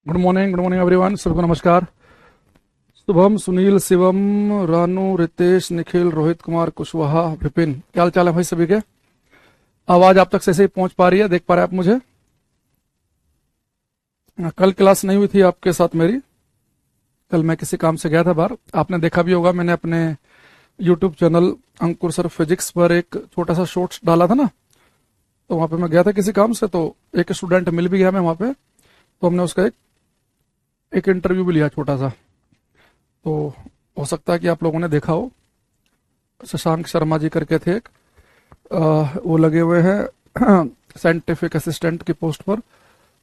Good morning everyone, सबको नमस्कार। शुभम, सुनील, शिवम, रानू, रितेश, निखिल, रोहित कुमार, कुशवाहा, विपिन, क्या हाल चाल है भाई सभी के? आवाज आप तक से ही पहुंच पा रही है? देख पा रहे हैं आप मुझे? कल क्लास नहीं हुई थी आपके साथ मेरी। कल मैं किसी काम से गया था बाहर। आपने देखा भी होगा, मैंने अपने यूट्यूब चैनल अंकुर सर फिजिक्स पर एक छोटा सा शॉर्ट्स डाला था ना। तो वहां पे मैं गया था किसी काम से, तो एक स्टूडेंट मिल भी गया मैं वहां पे। तो हमने उसका एक इंटरव्यू भी लिया छोटा सा। तो हो सकता है कि आप लोगों ने देखा हो। शशांक शर्मा जी करके थे एक, वो लगे हुए हैं साइंटिफिक असिस्टेंट की पोस्ट पर।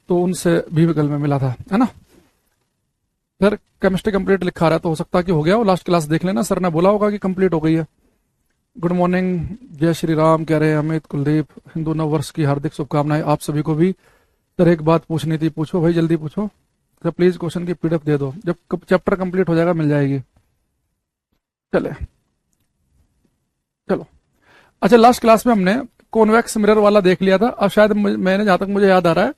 तो उनसे भी कल में मिला था, है ना। फिर केमिस्ट्री कंप्लीट लिखा रहा है, तो हो सकता है कि हो गया हो। लास्ट क्लास देख लेना, सर ने बोला होगा कि कंप्लीट हो गई है। गुड मॉर्निंग, जय श्री राम कह रहे हैं अमित, कुलदीप। हिंदू नव वर्ष की हार्दिक शुभकामनाएं आप सभी को भी। सर एक बात पूछनी थी, पूछो भाई, जल्दी पूछो। तो प्लीज क्वेश्चन की पीडीएफ दे दो, जब चैप्टर कंप्लीट हो जाएगा मिल जाएगी। चले, चलो। अच्छा, लास्ट क्लास में हमने कॉन्वेक्स मिरर वाला देख लिया था। अब शायद मैंने, जहां तक मुझे याद आ रहा है,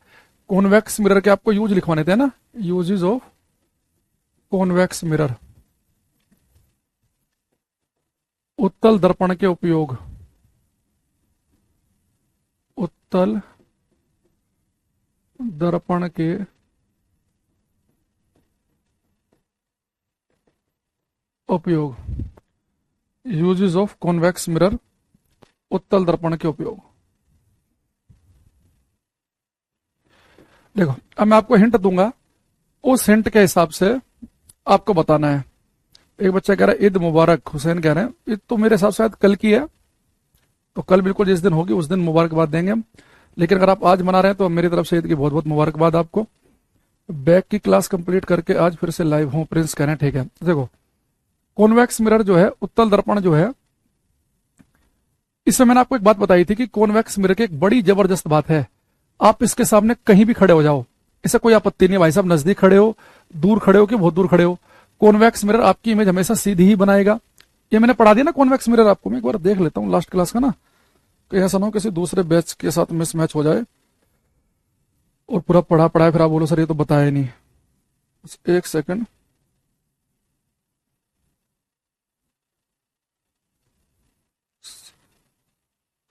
कॉन्वेक्स मिरर के आपको यूज लिखवाने थे ना। यूजेस ऑफ कॉन्वेक्स मिरर, उत्तल दर्पण के उपयोग। उत्तल दर्पण के उपयोग, यूजेस ऑफ कॉन्वेक्स मिरर, उत्तल दर्पण के उपयोग। देखो, अब मैं आपको हिंट दूंगा, उस हिंट के हिसाब से आपको बताना है। एक बच्चा कह रहा है ईद मुबारक, हुसैन कह रहे हैं ईद तो मेरे हिसाब से शायद कल की है। तो कल बिल्कुल जिस दिन होगी उस दिन मुबारकबाद देंगे हम। लेकिन अगर आप आज मना रहे हैं तो मेरी तरफ से ईद की बहुत बहुत मुबारकबाद आपको। बैक की क्लास कंप्लीट करके आज फिर से लाइव हूं, प्रिंस कह रहे हैं, ठीक है। देखो, कॉन्वेक्स मिरर जो है, उत्तल दर्पण जो है, इसमें मैंने आपको एक बात बताई थी कि कॉन्वेक्स मिरर की एक बड़ी जबरदस्त बात है, आप इसके सामने कहीं भी खड़े हो जाओ, इसे कोई आपत्ति नहीं है। भाई साहब, नजदीक खड़े हो, दूर खड़े हो कि बहुत दूर खड़े हो, कॉन्वेक्स मिरर आपकी इमेज हमेशा सीधी ही बनाएगा। ये मैंने पढ़ा दिया ना कॉन्वेक्स मिरर आपको। मैं एक बार देख लेता हूँ लास्ट क्लास का ना, कहीं ऐसा ना हो किसी दूसरे बैच के साथ मिसमैच हो जाए और पूरा पढ़ा पढ़ाया फिर आप बोलो सर ये तो बताया ही नहीं। एक सेकंड,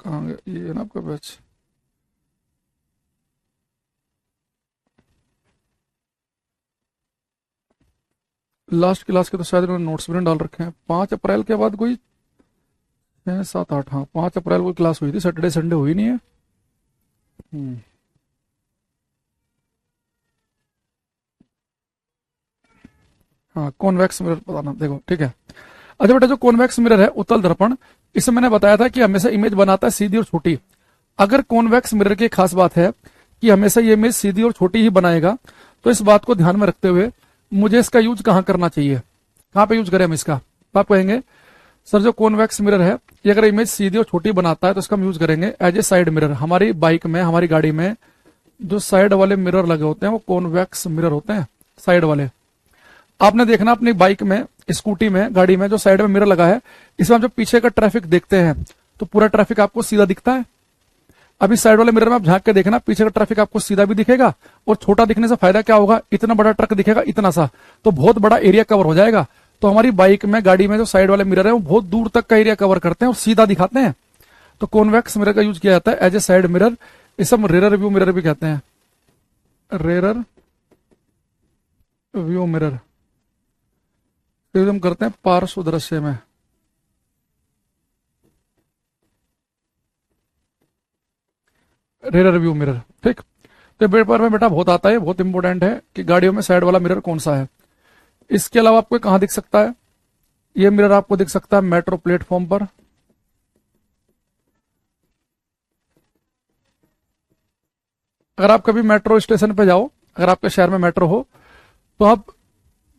कहाँ गया ये? है ना आपका बैच। लास्ट क्लास के तो शायद इन्होंने नोट्स भी नहीं डाल रखे हैं। 5 अप्रैल के बाद कोई 6, 7, 8, हाँ 5 अप्रैल को क्लास हुई थी, सैटरडे संडे हुई नहीं है। हम्म, हाँ कॉन्वेक्स मिरर बताना, देखो ठीक है। अच्छा बेटा, जो कॉन्वेक्स मिरर है, उत्तल दर्पण, इसमें मैंने बताया था कि हमेशा इमेज बनाता है सीधी और छोटी। अगर कॉन्वेक्स मिरर की खास बात है कि हमेशा ये इमेज सीधी और छोटी ही बनाएगा, तो इस बात को ध्यान में रखते हुए मुझे इसका यूज कहाँ करना चाहिए, कहाँ पे यूज करें हम इसका? तो आप कहेंगे सर जो कॉन्वेक्स मिरर है, ये अगर इमेज सीधी और छोटी बनाता है तो इसका हम यूज करेंगे एज ए साइड मिरर। हमारी बाइक में, हमारी गाड़ी में जो साइड वाले मिरर लगे होते हैं वो कॉन्वेक्स मिरर होते हैं, साइड वाले। आपने देखना अपनी बाइक में, स्कूटी में, गाड़ी में जो साइड में मिरर लगा है, इसमें आप जब पीछे का ट्रैफिक देखते हैं तो पूरा ट्रैफिक आपको सीधा दिखता है। अभी साइड वाले मिरर में आप झांक के देखना, पीछे का ट्रैफिक आपको सीधा भी दिखेगा, और छोटा दिखने से फायदा क्या होगा, इतना बड़ा ट्रक दिखेगा, इतना सा, तो बहुत बड़ा एरिया कवर हो जाएगा। तो हमारी बाइक में, गाड़ी में जो साइड वाले मिरर है वो बहुत दूर तक का एरिया कवर करते हैं और सीधा दिखाते हैं। तो कॉन्वेक्स मिरर का यूज किया जाता है एज ए साइड मिरर। इसे हम रेयर व्यू मिरर भी कहते हैं, रेयर व्यू मिरर। फिर हम करते हैं पार्श्व दृश्य में। रेयर व्यू मिरर, ठीक। तो पेपर में बेटा बहुत आता है, बहुत इंपॉर्टेंट है कि गाड़ियों में साइड वाला मिरर कौन सा है। इसके अलावा आपको कहां दिख सकता है? ये मिरर आपको दिख सकता है मेट्रो प्लेटफॉर्म पर। अगर आप कभी मेट्रो स्टेशन पे जाओ, अगर आपके शहर में मेट्रो हो, तो आप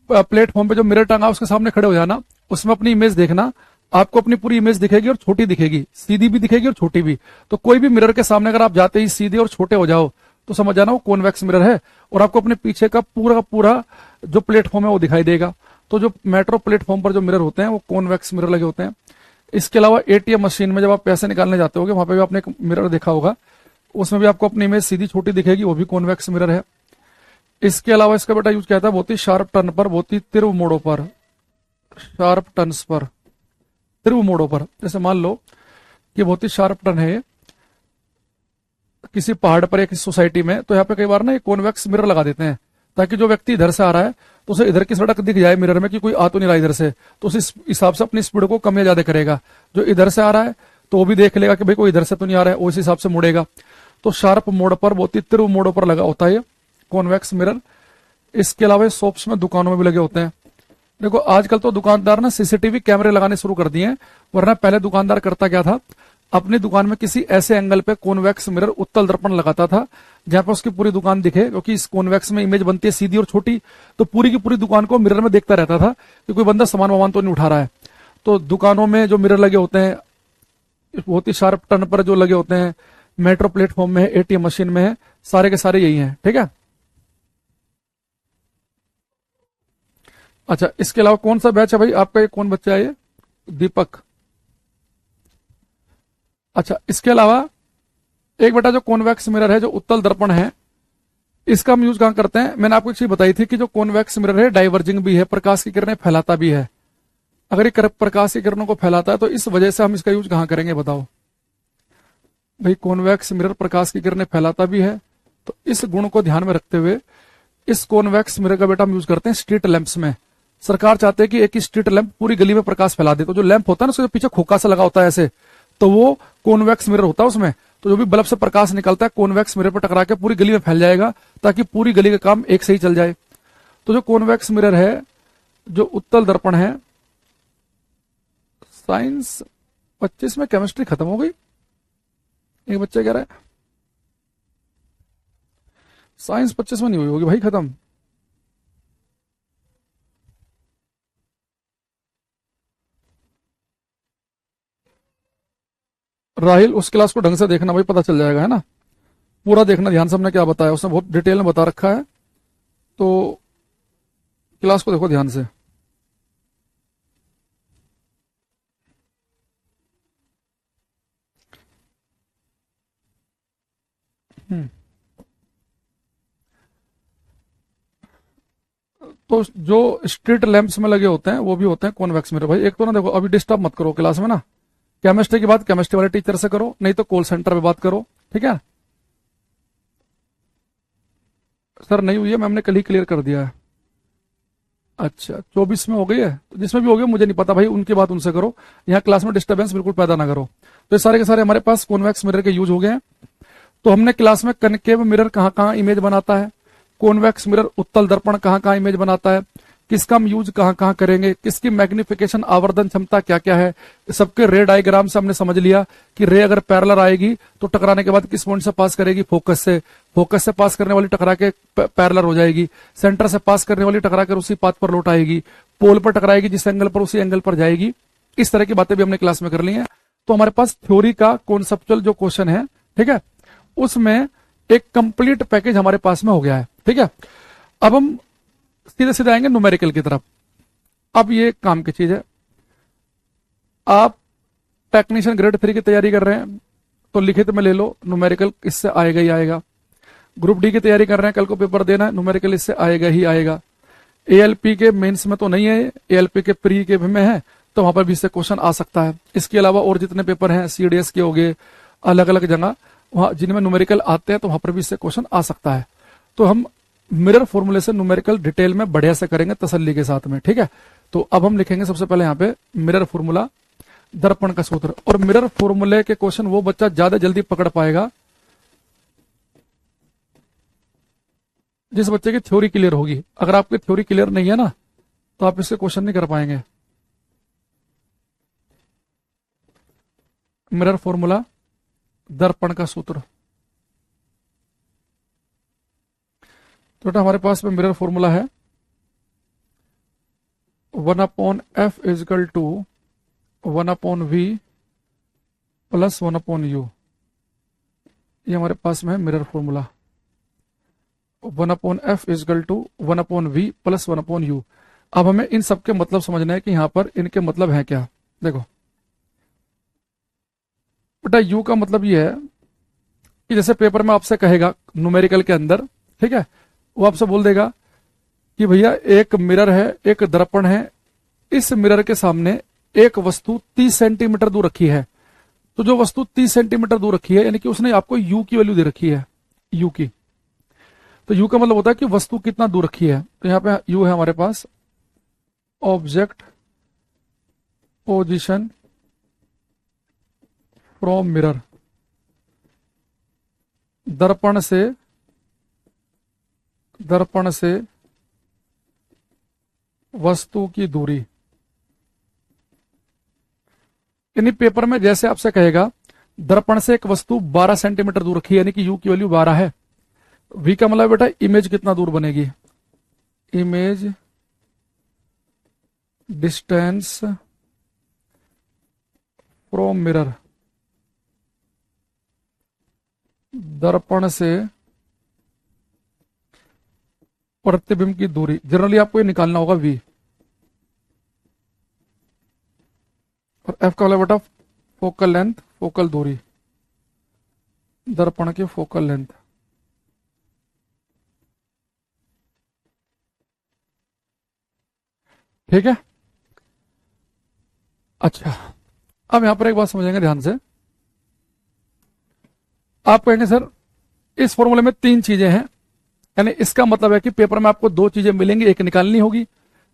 प्लेटफॉर्म पे जो मिरर टंगा उसके सामने खड़े हो जाना, उसमें अपनी इमेज देखना, आपको अपनी पूरी इमेज दिखेगी और छोटी दिखेगी, सीधी भी दिखेगी और छोटी भी। तो कोई भी मिरर के सामने अगर आप जाते ही सीधे और छोटे हो जाओ तो समझ जाना वो कॉन्वेक्स मिरर है, और आपको अपने पीछे का पूरा पूरा जो प्लेटफॉर्म है वो दिखाई देगा। तो जो मेट्रो प्लेटफॉर्म पर जो मिरर होते हैं वो कॉन्वेक्स मिरर लगे होते हैं। इसके अलावा एटीएम मशीन में जब आप पैसे निकालने जाते होगे, वहां पे भी आपने एक मिरर देखा होगा, उसमें भी आपको अपनी इमेज सीधी छोटी दिखेगी, वो भी कॉन्वेक्स मिरर है। इसके अलावा इसका बेटा यूज क्या था, बहुत ही शार्प टर्न पर, बहुत ही तीव्र मोड़ों पर, शार्प टर्न्स पर, तीव्र मोड़ों पर। जैसे मान लो कि बहुत ही शार्प टर्न है किसी पहाड़ पर या किसी सोसाइटी में, तो यहाँ पे कई बार ना ये कॉन्वेक्स मिरर लगा देते हैं, ताकि जो व्यक्ति इधर से आ रहा है तो उसे इधर की सड़क दिख जाए मिरर में कि कोई आ तो नहीं रहा इधर से, तो उस हिसाब से अपनी स्पीड को कम या ज्यादा करेगा। जो इधर से आ रहा है तो वो भी देख लेगा कि भाई कोई इधर से तो नहीं आ रहा है, उस हिसाब से मुड़ेगा। तो शार्प मोड़ पर, बहुत ही तीव्र मोड़ों पर लगा होता है ये कॉन्वेक्स मिरर। इसके अलावा शॉप्स में, दुकानों में भी लगे होते हैं। देखो आजकल तो दुकानदार ना सीसीटीवी कैमरे लगाने शुरू कर दिए हैं, वरना पहले दुकानदार करता क्या था, अपनी दुकान में किसी ऐसे एंगल पे कॉन्वेक्स मिरर, उत्तल दर्पण लगाता था जहां पर उसकी पूरी दुकान दिखे, क्योंकि इस कॉन्वेक्स में इमेज बनती है सीधी और छोटी, तो पूरी की पूरी दुकान को मिरर में देखता रहता था कि कोई बंदा सामान वामान तो नहीं उठा रहा है। तो दुकानों में जो मिरर लगे होते हैं, बहुत ही शार्प टर्न पर जो लगे होते हैं, मेट्रो प्लेटफॉर्म में है, एटीएम मशीन में है, सारे के सारे यही हैं। ठीक है। अच्छा, इसके अलावा कौन सा बैच है भाई आपका, ये कौन बच्चा है ये, दीपक। अच्छा, इसके अलावा एक बेटा जो कॉन्वेक्स मिरर है, जो उत्तल दर्पण है, इसका हम यूज कहां करते हैं। मैंने आपको एक चीज बताई थी कि जो कॉन्वेक्स मिरर है डाइवर्जिंग भी है, प्रकाश की किरणें फैलाता भी है। अगर ये प्रकाश की किरणों को फैलाता है तो इस वजह से हम इसका यूज कहां करेंगे बताओ भाई। कॉन्वेक्स मिरर प्रकाश की किरणें फैलाता भी है, तो इस गुण को ध्यान में रखते हुए इस कॉन्वेक्स मिरर का बेटा हम यूज करते हैं स्ट्रीट लैंप्स में। सरकार चाहते हैं कि एक ही स्ट्रीट लैंप पूरी गली में प्रकाश फैला दे, तो जो लैंप होता है ना उसके पीछे खोखा सा लगा होता है ऐसे, तो वो कॉन्वेक्स मिरर होता है उसमें। तो जो भी बल्ब से प्रकाश निकलता है कॉन्वेक्स मिरर पर टकरा के पूरी गली में फैल जाएगा, ताकि पूरी गली का काम एक से ही चल जाए। तो जो कॉन्वेक्स मिरर है, जो उत्तल दर्पण है, साइंस 25 में केमिस्ट्री खत्म हो गई, एक बच्चा कह रहा है। साइंस 25 में नहीं हुई होगी भाई खत्म। राहिल, उस क्लास को ढंग से देखना भाई, पता चल जाएगा, है ना। पूरा देखना ध्यान से, हमने क्या बताया उसने बहुत डिटेल में बता रखा है, तो क्लास को देखो ध्यान से। हम्म। तो जो स्ट्रीट लैंप्स में लगे होते हैं वो भी होते हैं कॉन्वेक्स मिरर भाई। एक तो ना देखो, अभी डिस्टर्ब मत करो क्लास में ना, केमिस्ट्री की बात केमिस्ट्री वाले टीचर से करो, नहीं तो कॉल सेंटर पे बात करो, ठीक है। सर नहीं हुई है, मैम ने कल ही क्लियर कर दिया है। अच्छा, 24 में हो गई है, तो जिसमें भी हो गई मुझे नहीं पता भाई, उनकी बात उनसे करो, यहाँ क्लास में डिस्टर्बेंस बिल्कुल पैदा ना करो। तो ये सारे के सारे हमारे पास कॉन्वेक्स मिरर के यूज हो गए हैं। तो हमने क्लास में कनकेव मिरर कहाँ कहाँ इमेज बनाता है, कॉन्वेक्स मिरर उत्तल दर्पण कहाँ कहाँ इमेज बनाता है, किसका हम यूज कहाँ कहाँ करेंगे, किसकी मैग्निफिकेशन आवर्धन क्षमता क्या क्या है, सबके रे डायग्राम से हमने समझ लिया कि रे अगर पैरेलल आएगी तो टकराने के बाद किस पॉइंट से पास करेगी, फोकस से। फोकस से पास करने वाली टकरा के पैरेलल हो जाएगी, सेंटर से पास करने वाली टकरा कर उसी पाथ पर लौट आएगी, पोल पर टकराएगी जिस एंगल पर उसी एंगल पर जाएगी। इस तरह की बातें भी हमने क्लास में कर ली हैं। तो हमारे पास थ्योरी का कॉन्सेप्चुअल जो क्वेश्चन है, ठीक है, उसमें एक कंप्लीट पैकेज हमारे पास में हो गया है, ठीक है। अब हम सीधे सीधे आएंगे न्यूमेरिकल की तरफ। अब ये काम की चीज है, आप टेक्नीशियन ग्रेड 3 की तैयारी कर रहे हैं तो लिखित में ले लो, न्यूमेरिकल इससे आएगा ही आएगा। ग्रुप डी की तैयारी कर रहे हैं, कल को पेपर देना है, न्यूमेरिकल इससे आएगा ही आएगा। एएलपी के मेंस में तो नहीं है, एएलपी के प्री के में है, तो वहां पर भी इससे क्वेश्चन आ सकता है। इसके अलावा और जितने पेपर हैं सीडीएस के हो गए, अलग अलग जगह वहां जिनमें न्यूमेरिकल आते हैं, तो वहां पर भी इससे क्वेश्चन आ सकता है। तो हम मिरर फॉर्मुलेशन न्यूमेरिकल डिटेल में बढ़िया से करेंगे तसल्ली के साथ में, ठीक है। तो अब हम लिखेंगे सबसे पहले यहाँ पे मिरर फॉर्मूला, दर्पण का सूत्र। और मिरर फॉर्मूले के क्वेश्चन वो बच्चा ज्यादा जल्दी पकड़ पाएगा जिस बच्चे की थ्योरी क्लियर होगी। अगर आपकी थ्योरी क्लियर नहीं है ना, तो आप इससे क्वेश्चन नहीं कर पाएंगे। मिरर फॉर्मूला, दर्पण का सूत्र। तो बेटा हमारे पास में मिरर फॉर्मूला है 1/f is equal to 1/v plus 1/u। ये हमारे पास में है mirror formula 1/f is equal to 1/v plus 1/u। अब हमें इन सबके मतलब समझना है कि यहां पर इनके मतलब है क्या। देखो बेटा, u का मतलब ये है कि जैसे पेपर में आपसे कहेगा न्यूमेरिकल के अंदर, ठीक है, वो आपसे बोल देगा कि भैया एक मिरर है, एक दर्पण है, इस मिरर के सामने एक वस्तु 30 सेंटीमीटर दूर रखी है। तो जो वस्तु 30 सेंटीमीटर दूर रखी है यानी कि उसने आपको यू की वैल्यू दे रखी है, यू की। तो यू का मतलब होता है कि वस्तु कितना दूर रखी है। तो यहां पे यू है हमारे पास ऑब्जेक्ट पोजीशन फ्रॉम मिरर, दर्पण से वस्तु की दूरी। यानी पेपर में जैसे आपसे कहेगा दर्पण से एक वस्तु 12 सेंटीमीटर दूर रखी है, यानी कि यू की वैल्यू 12 है। वी का मतलब बेटा इमेज कितना दूर बनेगी, इमेज डिस्टेंस फ्रॉम मिरर, दर्पण से प्रतिबिंब की दूरी। जनरली आपको ये निकालना होगा वी, और एफ का मतलब बेटा फोकल लेंथ, फोकल दूरी, दर्पण की फोकल लेंथ। ठीक है। अच्छा, अब यहां पर एक बात समझेंगे ध्यान से। आप कहेंगे सर इस फॉर्मूले में 3 चीजें हैं, यानी इसका मतलब है कि पेपर में आपको 2 चीजें मिलेंगी, एक निकालनी होगी।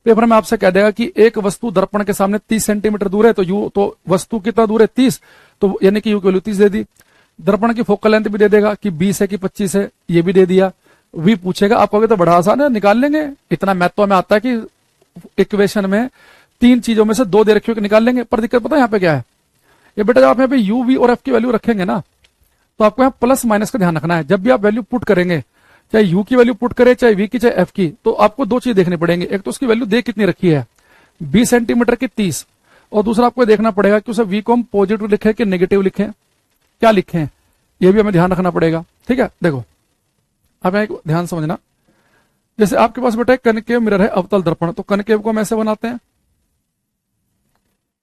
पेपर में आपसे कह देगा कि एक वस्तु दर्पण के सामने 30 सेंटीमीटर दूर है, तो यू, तो वस्तु कितना दूर है 30, तो यानी कि यू की वैल्यू 30 दे दी। दर्पण की फोकल लेंथ भी दे देगा कि 20 है कि 25 है, ये भी दे दिया। वी पूछेगा, आप कहोगे तो बड़ा आसान है, निकाल लेंगे, इतना मैथ तो हमें आता है कि इक्वेशन में 3 चीजों में से 2 दे रखी हो निकाल लेंगे। पर दिक्कत पता है यहाँ पे क्या है, ये बेटा जब आप यहाँ पे यू वी और एफ की वैल्यू रखेंगे ना, तो आपको यहाँ प्लस माइनस का ध्यान रखना है। जब भी आप वैल्यू पुट करेंगे, चाहे यू की वैल्यू पुट करे, चाहे वी की, चाहे एफ की, तो आपको 2 चीज देखनी पड़ेंगे। एक तो उसकी वैल्यू दे कितनी रखी है, 20 सेंटीमीटर की 30, और दूसरा आपको देखना पड़ेगा कि उसे वी को हम पॉजिटिव लिखे कि नेगेटिव लिखे, क्या लिखे, ये भी हमें ध्यान रखना पड़ेगा। ठीक है, देखो अब एक ध्यान समझना। जैसे आपके पास बेटा एक कनकेव मिरर है, अवतल दर्पण, तो कनकेव को हम ऐसे बनाते हैं,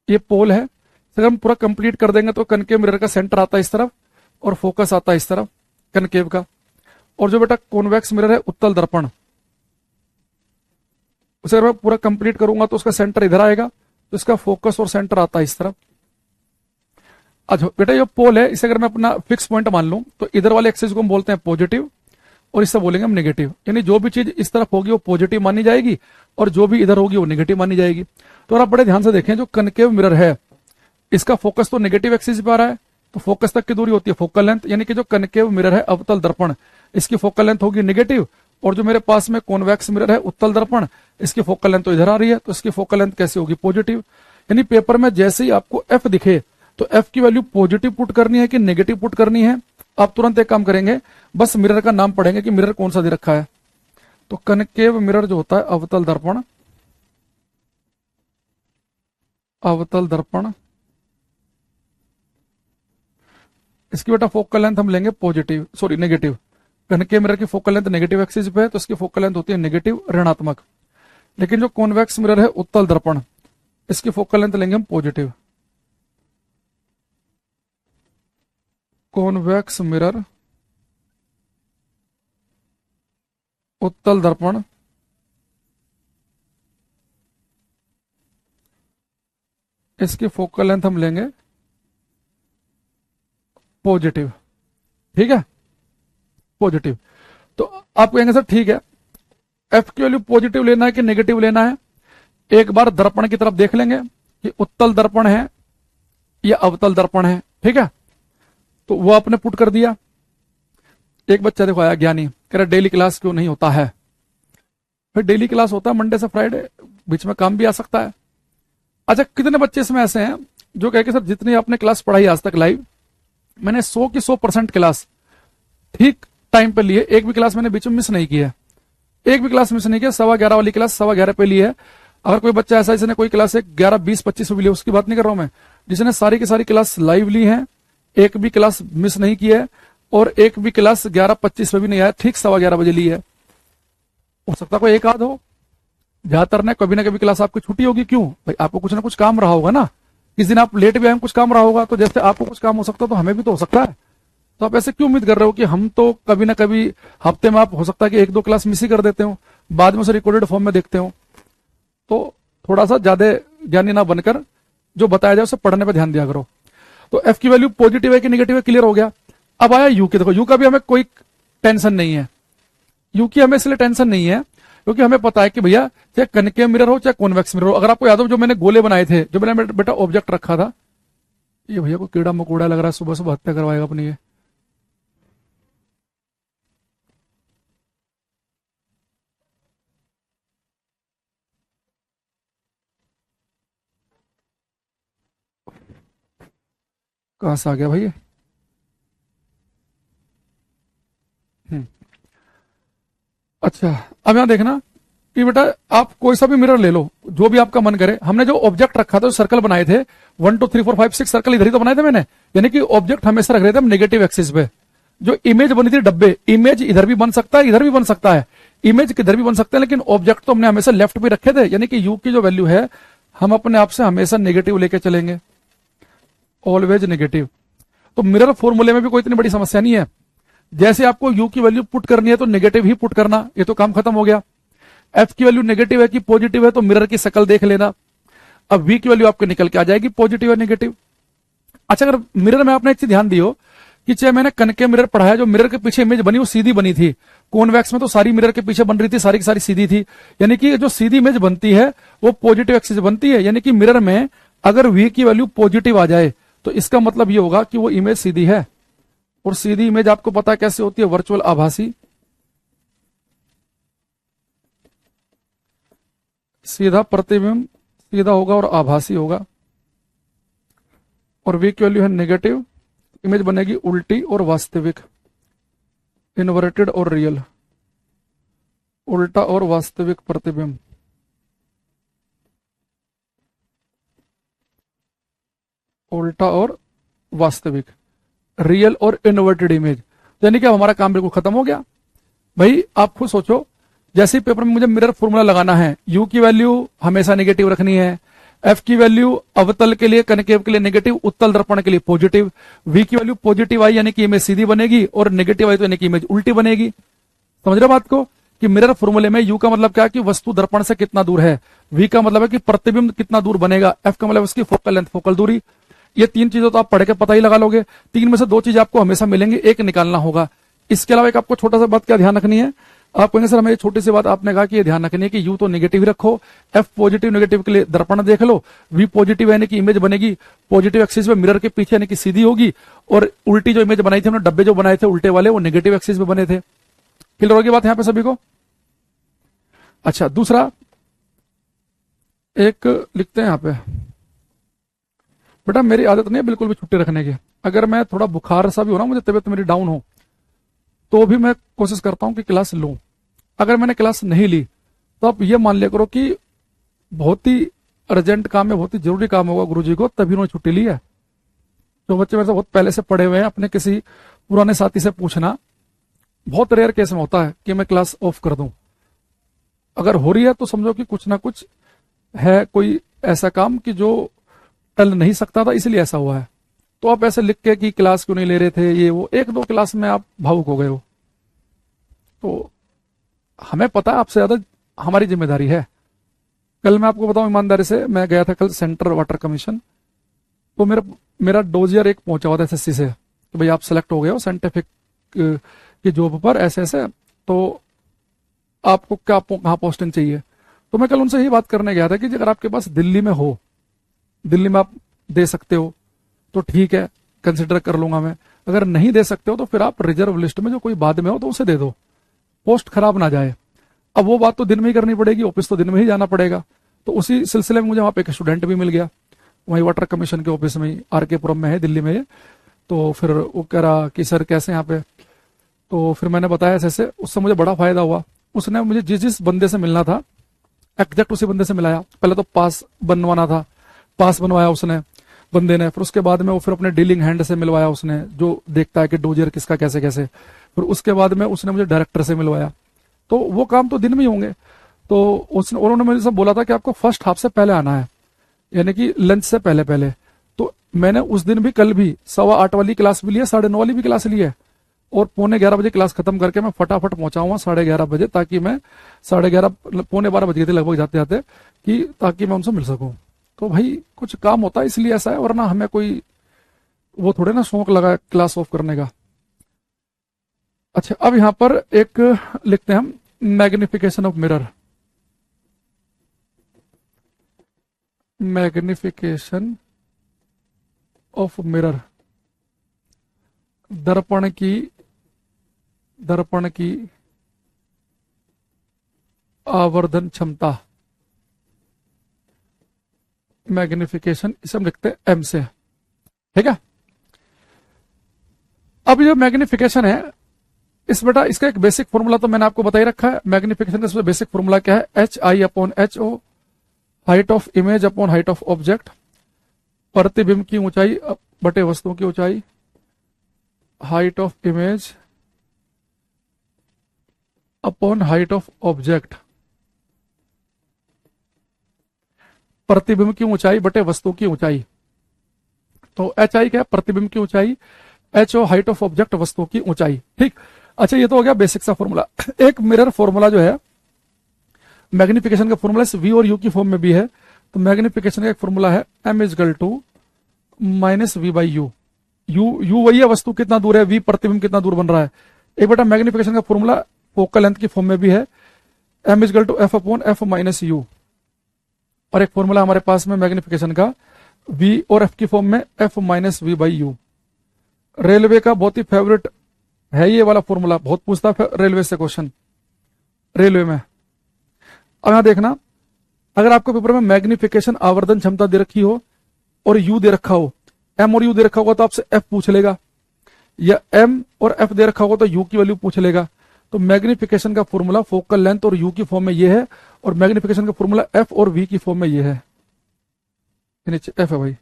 ये पोल है, अगर हम पूरा कंप्लीट कर देंगे तो कनकेव मिरर का सेंटर आता है इस तरफ और फोकस आता है इस तरफ कनकेव का। और जो बेटा कॉन्वेक्स मिरर है, उत्तल दर्पण, उसे अगर मैं पूरा कंप्लीट करूंगा तो उसका सेंटर इधर आएगा, तो इसका फोकस और सेंटर आता है इस तरफ। अच्छा बेटा ये पोल है, इसे अगर मैं अपना फिक्स पॉइंट मान लूं तो इधर वाले एक्सिस को हम बोलते हैं पॉजिटिव और इससे बोलेंगे हम नेगेटिव। यानी जो भी चीज इस तरफ होगी वो पॉजिटिव मानी जाएगी और जो भी इधर होगी वो नेगेटिव मानी जाएगी। तो आप बड़े ध्यान से देखें, जो कनकेव मिरर है इसका फोकस तो नेगेटिव एक्सिस पे आ रहा है, तो फोकस तक की दूरी होती है फोकल लेंथ। यानी कि जो कनकेव मिरर है अवतल दर्पण, इसकी फोकल लेंथ होगी नेगेटिव, और जो मेरे पास में कॉन्वेक्स मिरर है उत्तल दर्पण, इसकी फोकल लेंथ तो इधर आ रही है, तो इसकी फोकल लेंथ कैसे होगी, पॉजिटिव। यानी पेपर में जैसे ही आपको एफ दिखे तो एफ की वैल्यू पॉजिटिव पुट करनी है कि नेगेटिव पुट करनी है, आप तुरंत एक काम करेंगे, बस मिरर का नाम पढ़ेंगे कि मिरर कौन सा दे रखा है। तो कनकेव मिरर जो होता है अवतल दर्पण, अवतल दर्पण, इसकी बेटा फोकल लेंथ हम लेंगे positive, sorry negative. Concave mirror की फोकल लेंथ नेगेटिव एक्सिस पे है, तो इसकी फोकल लेंथ होती है नेगेटिव, ऋणात्मक। लेकिन जो कॉन्वेक्स मिरर है उत्तल दर्पण, इसकी फोकल लेंथ लेंगे हम पॉजिटिव। कॉन्वेक्स मिरर उत्तल दर्पण, इसकी फोकल लेंथ हम लेंगे पॉजिटिव। ठीक है, पॉजिटिव। तो आप कहेंगे सर ठीक है, एफ की वैल्यू पॉजिटिव लेना है कि नेगेटिव लेना है। एक बार दर्पण की तरफ देख लेंगे कि उत्तल दर्पण है या अवतल दर्पण है। ठीक है, तो वो आपने पुट कर दिया। एक बच्चा देखो आया ज्ञानी, कह रहा डेली क्लास क्यों नहीं होता है। फिर डेली क्लास होता है मंडे से फ्राइडे, बीच में काम भी आ सकता है। अच्छा कितने बच्चे इसमें ऐसे हैं जो कहे कि सर जितनी आपने क्लास पढ़ाई आज तक लाइव, मैंने 100 की 100% क्लास ठीक टाइम पे ली है, एक भी क्लास मैंने बीच में मिस नहीं की है, एक भी क्लास मिस नहीं किया, 11:15 वाली क्लास 11:15 पे ली है। अगर कोई बच्चा ऐसा जिसने कोई क्लास 11, 20, 25 भी ली, उसकी बात नहीं कर रहा हूं मैं, जिसने सारी की सारी क्लास लाइव ली है, एक भी क्लास मिस नहीं की है और एक भी क्लास 11:25 पे भी नहीं आया, ठीक 11:15 बजे ली है। हो सकता कोई एक आध हो, ज्यादातर ने कभी ना कभी क्लास आपकी छुट्टी होगी। क्यों भाई, आपको कुछ ना कुछ काम रहा होगा ना, किस दिन आप लेट भी आए, कुछ काम रहा होगा, तो जैसे आपको कुछ काम हो सकता है तो हमें भी तो हो सकता है। तो आप ऐसे क्यों उम्मीद कर रहे हो कि हम तो कभी ना कभी हफ्ते में आप हो सकता है कि एक दो क्लास मिस ही कर देते हो, बाद में उसे रिकॉर्डेड फॉर्म में देखते हो। तो थोड़ा सा ज्यादा ज्ञानी ना बनकर जो बताया जाए उसे पढ़ने पर ध्यान दिया करो। तो एफ की वैल्यू पॉजिटिव है कि नेगेटिव है, क्लियर हो गया। अब आया यू की। देखो यू का भी हमें कोई टेंशन नहीं है। यू की हमें इसलिए टेंशन नहीं है क्योंकि हमें पता है कि भैया चाहे कनकेव मिरर हो चाहे कॉन्वेक्स मिरर हो, अगर आपको याद हो जो मैंने गोले बनाए थे, जो मैंने बेटा ऑब्जेक्ट रखा था, ये भैया को कीड़ा मकोड़ा लग रहा है, सुबह सुबह हत्या करवाएगा अपनी ये। कहां से आ गया भाई ये? हम्म। अच्छा, अब यहां देखना कि बेटा आप कोई सा भी मिरर ले लो, जो भी आपका मन करे। हमने जो ऑब्जेक्ट रखा था, जो सर्कल बनाए थे 1 2 3 4 5 6 सर्कल इधर ही तो बनाए थे मैंने, यानी कि ऑब्जेक्ट हमेशा रख रहे थे हम नेगेटिव एक्सिस पे। जो इमेज बनी थी डब्बे, इमेज इधर भी बन सकता है इधर भी बन सकता है, इमेज किधर भी बन सकता है, लेकिन ऑब्जेक्ट तो हमने हमेशा लेफ्ट पे रखे थे, यानी कि यू की जो वैल्यू है हम अपने आप से हमेशा नेगेटिव लेके चलेंगे, ऑलवेज नेगेटिव। तो मिरर फॉर्मूले में भी कोई इतनी बड़ी समस्या नहीं है। जैसे आपको यू की वैल्यू पुट करनी है तो नेगेटिव ही पुट करना, ये तो काम खत्म हो गया। एफ की वैल्यू नेगेटिव है कि पॉजिटिव है तो मिरर की शक्ल देख लेना। अब वी की वैल्यू आपको निकल के आ जाएगी पॉजिटिव है नेगेटिव। अच्छा, अगर मिरर में आपने एक चीज ध्यान दियो कि चाहे मैंने कनकेव मिरर पढ़ाया, जो मिरर के पीछे इमेज बनी वो सीधी बनी थी। कॉन्वेक्स में तो सारी मिरर के पीछे बन रही थी, सारी की सारी सीधी थी, यानी कि जो सीधी इमेज बनती है वो पॉजिटिव एक्सिस बनती है। यानी कि मिरर में अगर वी की वैल्यू पॉजिटिव आ जाए तो इसका मतलब ये होगा कि वो इमेज सीधी है। और सीधी इमेज आपको पता कैसे होती है? वर्चुअल आभासी। सीधा प्रतिबिंब सीधा होगा और आभासी होगा। और वी की वैल्यू है नेगेटिव, इमेज बनेगी उल्टी और वास्तविक, इन्वर्टेड और रियल, उल्टा और वास्तविक प्रतिबिंब। उल्टा और वास्तविक, रियल और इन्वर्टेड इमेज। यानी कि अब हमारा काम बिल्कुल खत्म हो गया। भाई आप खुद सोचो, जैसे ही पेपर में मुझे मिरर फॉर्मूला लगाना है, यू की वैल्यू हमेशा नेगेटिव रखनी है, एफ की वैल्यू अवतल के लिए कनकेव के लिए नेगेटिव, उत्तल दर्पण के लिए पॉजिटिव, वी की वैल्यू पॉजिटिव आई यानी कि इमेज सीधी बनेगी, और नेगेटिव आई तो यानी कि इमेज उल्टी बनेगी। समझ रहे बात को? कि मिरर फॉर्मूले में यू का मतलब क्या है कि वस्तु दर्पण से कितना दूर है, वी का मतलब है कि प्रतिबिंब कितना दूर बनेगा, एफ का मतलब उसकी फोकल लेंथ फोकल दूरी। ये तीन चीजें तो आप पढ़ के पता ही लगा लोगे। तीन में से दो चीज आपको हमेशा मिलेंगी, एक निकालना होगा। इसके अलावा एक आपको छोटा सा बात क्या ध्यान रखनी है, आप कहेंगे सर हमें छोटी सी बात आपने कहा कि ये ध्यान रखनी है कि यू तो नेगेटिव रखो, एफ पॉजिटिव नेगेटिव के लिए दर्पण देख लो, वी पॉजिटिव यानी कि इमेज बनेगी पॉजिटिव एक्सिस पे मिरर के पीछे यानी कि सीधी होगी, और उल्टी जो इमेज बनाई थी हमने डब्बे जो बनाए थे उल्टे वाले वो नेगेटिव एक्सिस पे बने थे। क्लियर होगी बात यहां पे सभी को? अच्छा, दूसरा एक लिखते हैं यहां पे, बेटा मेरी आदत नहीं है बिल्कुल भी छुट्टी रखने की। अगर मैं थोड़ा बुखार सा भी हो ना, मुझे तबीयत मेरी डाउन हो, तो भी मैं कोशिश करता हूं कि क्लास लूं। अगर मैंने क्लास नहीं ली तो आप ये मान लिया करो कि बहुत ही अर्जेंट काम है, बहुत ही जरूरी काम होगा गुरुजी को, तभी उन्होंने छुट्टी ली है। जो बच्चे मेरे से बहुत पहले से पढ़े हुए हैं, अपने किसी पुराने साथी से पूछना, बहुत रेयर केस में होता है कि मैं क्लास ऑफ कर दूं। अगर हो रही है तो समझो कि कुछ ना कुछ है, कोई ऐसा काम कि जो टल नहीं सकता था इसलिए ऐसा हुआ है। तो आप ऐसे लिख के कि क्लास क्यों नहीं ले रहे थे, ये वो, एक दो क्लास में आप भावुक हो गए हो, तो हमें पता है आपसे ज्यादा हमारी जिम्मेदारी है। कल मैं आपको बताऊं ईमानदारी से, मैं गया था कल सेंट्रल वाटर कमीशन, तो मेरा मेरा डोजियर एक पहुंचा हुआ था एसएससी से कि भाई आप सेलेक्ट हो गए हो साइंटिफिक की जॉब पर ऐसे ऐसे, तो आपको क्या कहाँ पोस्टिंग चाहिए। तो मैं कल उनसे यही बात करने गया था कि अगर आपके पास दिल्ली में हो, दिल्ली में आप दे सकते हो तो ठीक है, कंसिडर कर लूंगा मैं। अगर नहीं दे सकते हो तो फिर आप रिजर्व लिस्ट में जो कोई बाद में हो तो उसे दे दो, पोस्ट खराब ना जाए। अब वो बात तो दिन में ही करनी पड़ेगी, ऑफिस तो दिन में ही जाना पड़ेगा। तो उसी सिलसिले में मुझे वहां पे एक स्टूडेंट भी मिल गया, वही वाटर कमीशन के ऑफिस में ही, आर के पुरम में है दिल्ली में ये। तो फिर वो कह रहा कि सर कैसे यहाँ पे, तो फिर मैंने बताया ऐसे ऐसे, उससे मुझे बड़ा फायदा हुआ। उसने मुझे जिस जिस बंदे से मिलना था एग्जैक्ट उसी बंदे से मिलाया। पहले तो पास बनवाना था, पास बनवाया उसने बंदे ने, फिर उसके बाद में वो फिर अपने डीलिंग हैंड से मिलवाया उसने, जो देखता है कि डोजर किसका कैसे कैसे। फिर उसके बाद में उसने मुझे डायरेक्टर से मिलवाया। तो वो काम तो दिन में ही होंगे। तो उसने, उन्होंने मुझे सब बोला था कि आपको फर्स्ट हाफ से पहले आना है, यानी कि लंच से पहले पहले। तो मैंने उस दिन भी, कल भी 8:15 वाली क्लास भी ली है, 9:30 वाली भी क्लास ली है, और 11:15 बजे क्लास खत्म करके मैं फटाफट पहुंचा हुआ 11:30 बजे, ताकि मैं 11:30 12:45 बज गए थे लगभग जाते जाते, कि ताकि मैं उनसे मिल सकूं। तो भाई कुछ काम होता है इसलिए ऐसा है, वरना हमें कोई वो थोड़े ना शौक लगा है क्लास ऑफ करने का। अच्छा, अब यहां पर एक लिखते हैं हम, magnification of mirror. Magnification of mirror, दर्पण की, दर्पण की आवर्धन क्षमता, मैग्निफिकेशन इसे हम लिखते हैं एम से, ठीक है। अब जो मैग्निफिकेशन है, इस बेटा इसका एक बेसिक फॉर्मूला तो मैंने आपको बता ही रखा है। मैग्निफिकेशन का सबसे बेसिक फॉर्मूला क्या है? HI/HO, height of image upon height of object, प्रतिबिंब की ऊंचाई बटे वस्तु की ऊंचाई, height of image upon height of object, प्रतिबिंब की ऊंचाई बटे वस्तु की ऊंचाई। तो HI क्या है? प्रतिबिंब की ऊंचाई, HO हाइट ऑफ ऑब्जेक्ट, वस्तु की ऊंचाई, ठीक। अच्छा, ये तो हो गया बेसिक सा फॉर्मूला। एक मिरर फॉर्मूला जो है, मैग्निफिकेशन का फॉर्मूला V और U की फॉर्म में भी है। तो मैग्निफिकेशन का एक फॉर्मूला है M -V/U। यू वही है, वस्तु कितना दूर है, V प्रतिबिंब कितना दूर बन रहा है। एक बेटा मैग्निफिकेशन का फॉर्मूला फोकल लेंथ की फॉर्म में भी है, M/F/F-U। और एक फॉर्मूला हमारे पास में मैग्निफिकेशन का V और F की फॉर्म में F-V/U। रेलवे का बहुत ही फेवरेट है ये वाला फॉर्मूला, बहुत पूछता है रेलवे से क्वेश्चन, रेलवे में। अब यहां देखना, अगर आपको पेपर में मैग्निफिकेशन आवर्धन क्षमता दे रखी हो और यू दे रखा हो, एम और यू दे रखा होगा तो आपसे एफ पूछ लेगा, या एम और एफ दे रखा होगा तो यू की वैल्यू पूछ लेगा। तो मैग्निफिकेशन का फॉर्मूला फोकल लेंथ और यू की फॉर्म में ये है, और मैग्निफिकेशन का फॉर्मूला एफ और वी की फॉर्म में ये है, नीचे एफ है भाई,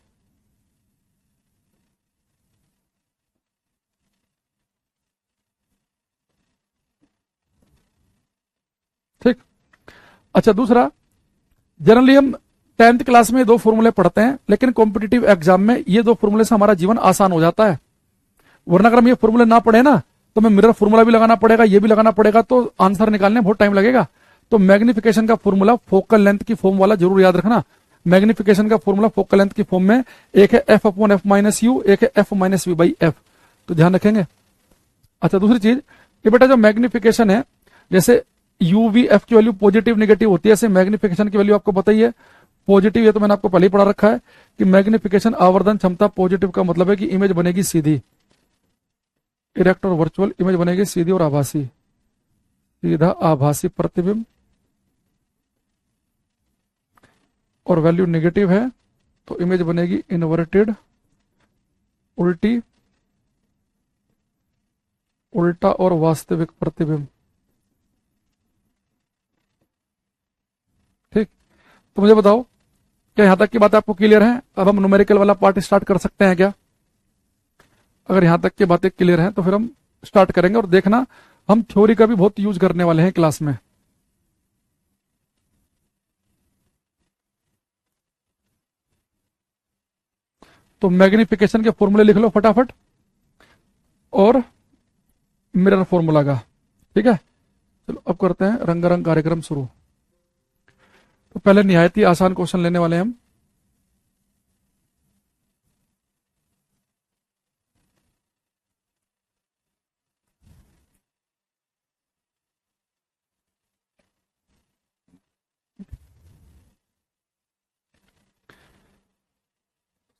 ठीक। अच्छा, दूसरा, जनरली हम 10th क्लास में दो फॉर्मूले पढ़ते हैं, लेकिन कॉम्पिटिटिव एग्जाम में ये दो फॉर्मूले से हमारा जीवन आसान हो जाता है। वरना अगर हम ये फॉर्मूले ना पढ़े ना, तो हमें मिरर फॉर्मूला भी लगाना पड़ेगा, ये भी लगाना पड़ेगा, तो आंसर निकालने में बहुत टाइम लगेगा। तो मैग्निफिकेशन का फॉर्मूला फोकल लेंथ की फॉर्म वाला जरूर याद रखना। मैग्निफिकेशन का फॉर्मूला फोकल लेंथ की फॉर्म में एक है F/F-U, एक है F-V/F। तो ध्यान रखेंगे। अच्छा, दूसरी चीज, ये बेटा जो मैग्निफिकेशन है, जैसे UV/F की वैल्यू पॉजिटिव नेगेटिव होती है, ऐसे मैग्निफिकेशन की वैल्यू आपको पता ही है पॉजिटिव, ये तो मैंने आपको पहले ही पढ़ा रखा है कि मैग्निफिकेशन आवर्धन क्षमता पॉजिटिव का मतलब है कि इमेज बनेगी सीधी, इरेक्ट और वर्चुअल इमेज बनेगी सीधी और आभासी, सीधा आभासी प्रतिबिंब। और वैल्यू नेगेटिव है तो इमेज बनेगी इन्वर्टेड, उल्टी, उल्टा और वास्तविक प्रतिबिंब, ठीक। तो मुझे बताओ, क्या यहां तक की बात आपको क्लियर है? अब हम न्यूमेरिकल वाला पार्ट स्टार्ट कर सकते हैं क्या? अगर यहां तक की बातें क्लियर हैं तो फिर हम स्टार्ट करेंगे, और देखना हम थ्योरी का भी बहुत यूज करने वाले हैं क्लास में। तो मैग्निफिकेशन के फॉर्मूले लिख लो फटाफट, और मिरर फॉर्मूला का, ठीक है। चलो अब करते हैं रंगारंग कार्यक्रम शुरू। तो पहले निहायत ही आसान क्वेश्चन लेने वाले हैं हम।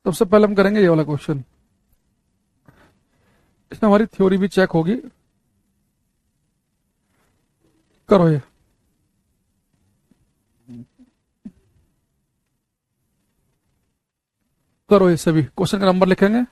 सबसे पहले हम करेंगे ये वाला क्वेश्चन, इसमें हमारी थ्योरी भी चेक होगी। करो ये, करो ये सभी क्वेश्चन का नंबर लिखेंगे।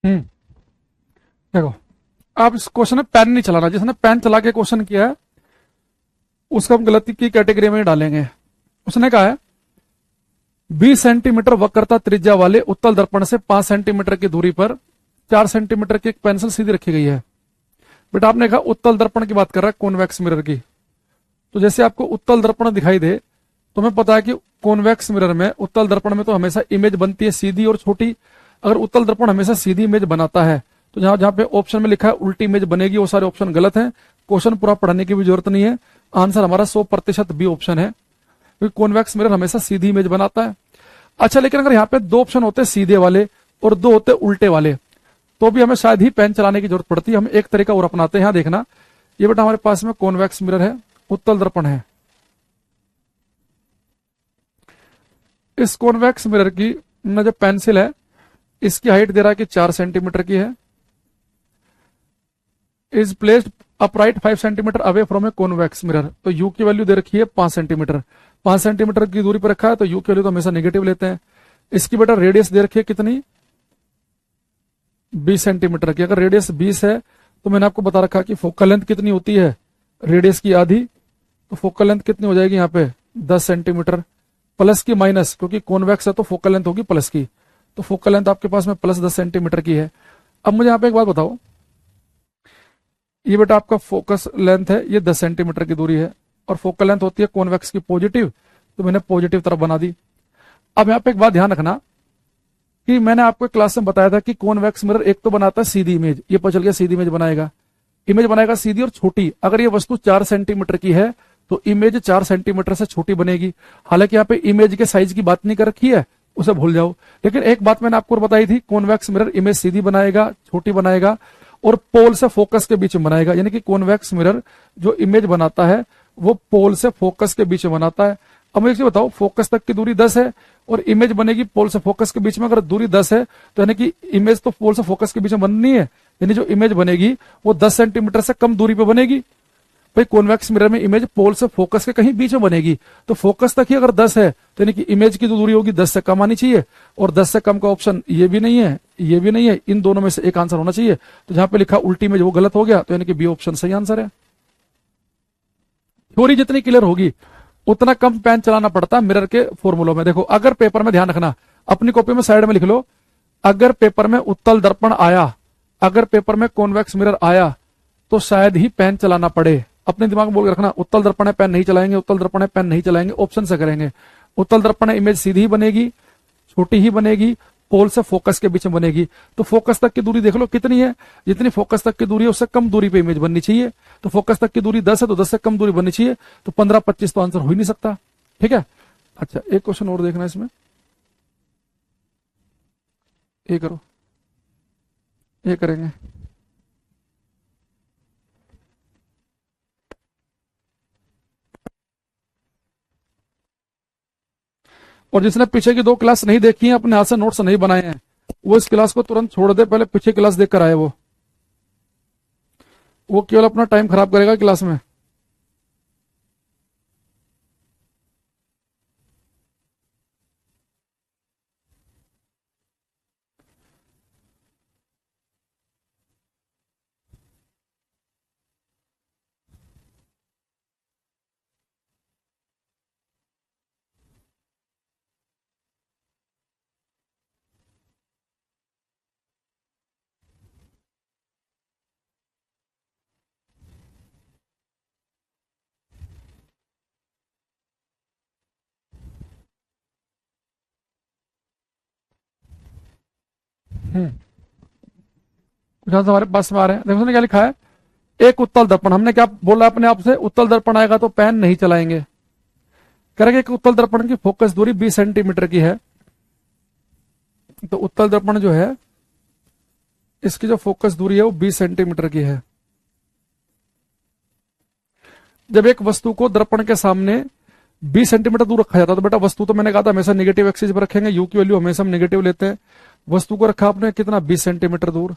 हम्म देखो, आप इस क्वेश्चन में पेन नहीं चलाना। जिसने पेन चला के क्वेश्चन किया है उसको हम गलती की कैटेगरी में डालेंगे। उसने कहा है 20 सेंटीमीटर वक्रता त्रिज्या वाले उत्तल दर्पण से 5 सेंटीमीटर की दूरी पर 4 सेंटीमीटर की एक पेंसिल सीधी रखी गई है। बेटा आपने कहा उत्तल दर्पण की बात कर रहा है, कॉन्वेक्स मिरर की। तो जैसे आपको उत्तल दर्पण दिखाई दे तो हमें पता है कि कॉन्वेक्स मिरर में, उत्तल दर्पण में तो हमेशा इमेज बनती है सीधी और छोटी। अगर उत्तल दर्पण हमेशा सीधी इमेज बनाता है तो जहां जहां पे ऑप्शन में लिखा है उल्टी इमेज बनेगी, वो सारे ऑप्शन गलत हैं। क्वेश्चन पूरा पढ़ने की भी जरूरत नहीं है। आंसर हमारा 100% बी ऑप्शन है, क्योंकि कॉन्वेक्स मिरर हमेशा सीधी इमेज बनाता है। अच्छा, लेकिन अगर यहाँ पे 2 ऑप्शन होते सीधे वाले और 2 होते उल्टे वाले तो भी हमें शायद ही पेन चलाने की जरूरत पड़ती है। हम एक तरीका और अपनाते हैं। यहाँ देखना, ये बेटा हमारे पास में कॉन्वेक्स मिरर है, उत्तल दर्पण है। इस कॉन्वेक्स मिरर की न जो पेंसिल है इसकी हाइट दे रहा है कि 4 सेंटीमीटर की है। Is placed upright 5 centimetre away from a convex mirror. तो यू की वैल्यू दे रखी है 5 सेंटीमीटर। 5 सेंटीमीटर की दूरी पर रखा है तो यू की वैल्यू तो हमेशा नेगेटिव लेते हैं। इसकी बेटा रेडियस दे रखी है कितनी, 20 सेंटीमीटर की। अगर रेडियस 20 है तो मैंने आपको बता रखा कि फोकल लेंथ कितनी होती है, रेडियस की आधी। तो फोकल लेंथ कितनी हो जाएगी यहाँ पे 10 सेंटीमीटर, प्लस की माइनस, क्योंकि कॉन्वेक्स है तो फोकल लेंथ होगी प्लस की। तो फोकल लेंथ आपके पास में प्लस 10 सेंटीमीटर की है। अब मुझे यहाँ पे एक बात बताओ, ये बेटा आपका फोकस लेंथ है, ये 10 सेंटीमीटर की दूरी है और फोकल लेंथ होती है कॉन्वेक्स की पॉजिटिव, तो मैंने पॉजिटिव तरफ बना दी। अब यहाँ पे एक बात ध्यान रखना कि मैंने आपको क्लास में बताया था कि कॉन्वेक्स मिरर एक तो बनाता है सीधी इमेज, ये पता चल गया सीधी इमेज बनाएगा। इमेज बनाएगा सीधी और छोटी। अगर ये वस्तु 4 सेंटीमीटर की है तो इमेज 4 सेंटीमीटर से छोटी बनेगी। हालांकि यहाँ पे इमेज के साइज की बात नहीं कर रखी है, उसे भूल जाओ। लेकिन एक बात मैंने आपको बताई थी, कॉन्वेक्स मिरर इमेज सीधी बनाएगा, छोटी बनाएगा और पोल से फोकस के बीच में बनाएगा। यानी कि कॉन्वेक्स मिरर जो इमेज बनाता है वो पोल से फोकस के बीच में बनाता है। अब मुझे बताओ, फोकस तक की दूरी 10 है और इमेज बनेगी पोल से फोकस के बीच में। अगर दूरी 10 है तो यानी कि इमेज तो पोल से फोकस के बीच में बननी है, यानी जो इमेज बनेगी वो 10 सेंटीमीटर से कम दूरी पे बनेगी। भाई कॉन्वेक्स मिरर में इमेज पोल से फोकस के कहीं बीच में बनेगी, तो फोकस तक ही अगर 10 है तो यानी कि इमेज की जो दूरी होगी 10 से कम आनी चाहिए। और 10 से कम का ऑप्शन ये भी नहीं है, ये भी नहीं है, इन दोनों में से एक आंसर होना चाहिए। तो जहां पे लिखा उल्टी इमेज वो गलत हो गया, तो यानी कि बी ऑप्शन सही आंसर है। थ्योरी जितनी क्लियर होगी उतना कम पेन चलाना पड़ता है मिरर के फॉर्मूलों में। देखो, अगर पेपर में, ध्यान रखना, अपनी कॉपी में साइड में लिख लो, अगर पेपर में उत्तल दर्पण आया, अगर पेपर में कॉन्वेक्स मिरर आया तो शायद ही पेन चलाना पड़े। अपने दिमाग में बोल के रखना, उत्तल दर्पण है पेन नहीं चलाएंगे, उत्तल दर्पण है पेन नहीं चलाएंगे, ऑप्शन से करेंगे। उत्तल दर्पण है इमेज सीधी ही बनेगी, छोटी ही बनेगी, पोल से फोकस के बीच में बनेगी। तो फोकस तक की दूरी देख लो कितनी है, जितनी फोकस तक की दूरी है उससे कम दूरी पे इमेज बननी चाहिए। तो फोकस तक की दूरी 10 है तो 10 से कम दूरी बननी चाहिए। तो 15-25 तो आंसर हो ही नहीं सकता। ठीक है। अच्छा, एक क्वेश्चन और देखना इसमें, ये करो, ये करेंगे। और जिसने पीछे की 2 क्लास नहीं देखी है, अपने हाथ से नोट्स नहीं बनाए हैं, वो इस क्लास को तुरंत छोड़ दे, पहले पीछे क्लास देख कर आए। वो केवल अपना टाइम खराब करेगा क्लास में। कुछ आंसर हमारे पास में आ रहे हैं। देखो उसने क्या लिखा है, एक उत्तल दर्पण, हमने क्या बोला अपने आप से, उत्तल दर्पण आएगा तो पेन नहीं चलाएंगे। करेंगे कि उत्तल दर्पण की फोकस दूरी 20 सेंटीमीटर की है। तो उत्तल दर्पण जो है इसकी जो फोकस दूरी है वो 20 सेंटीमीटर की है। जब एक वस्तु को दर्पण के सामने 20 सेंटीमीटर दूर रखा जाता है तो बेटा वस्तु तो मैंने कहा था हमेशा नेगेटिव एक्सिस पर रखेंगे, यू की वैल्यू हमेशा हम नेगेटिव लेते हैं। वस्तु को रखा आपने कितना, 20 सेंटीमीटर दूर।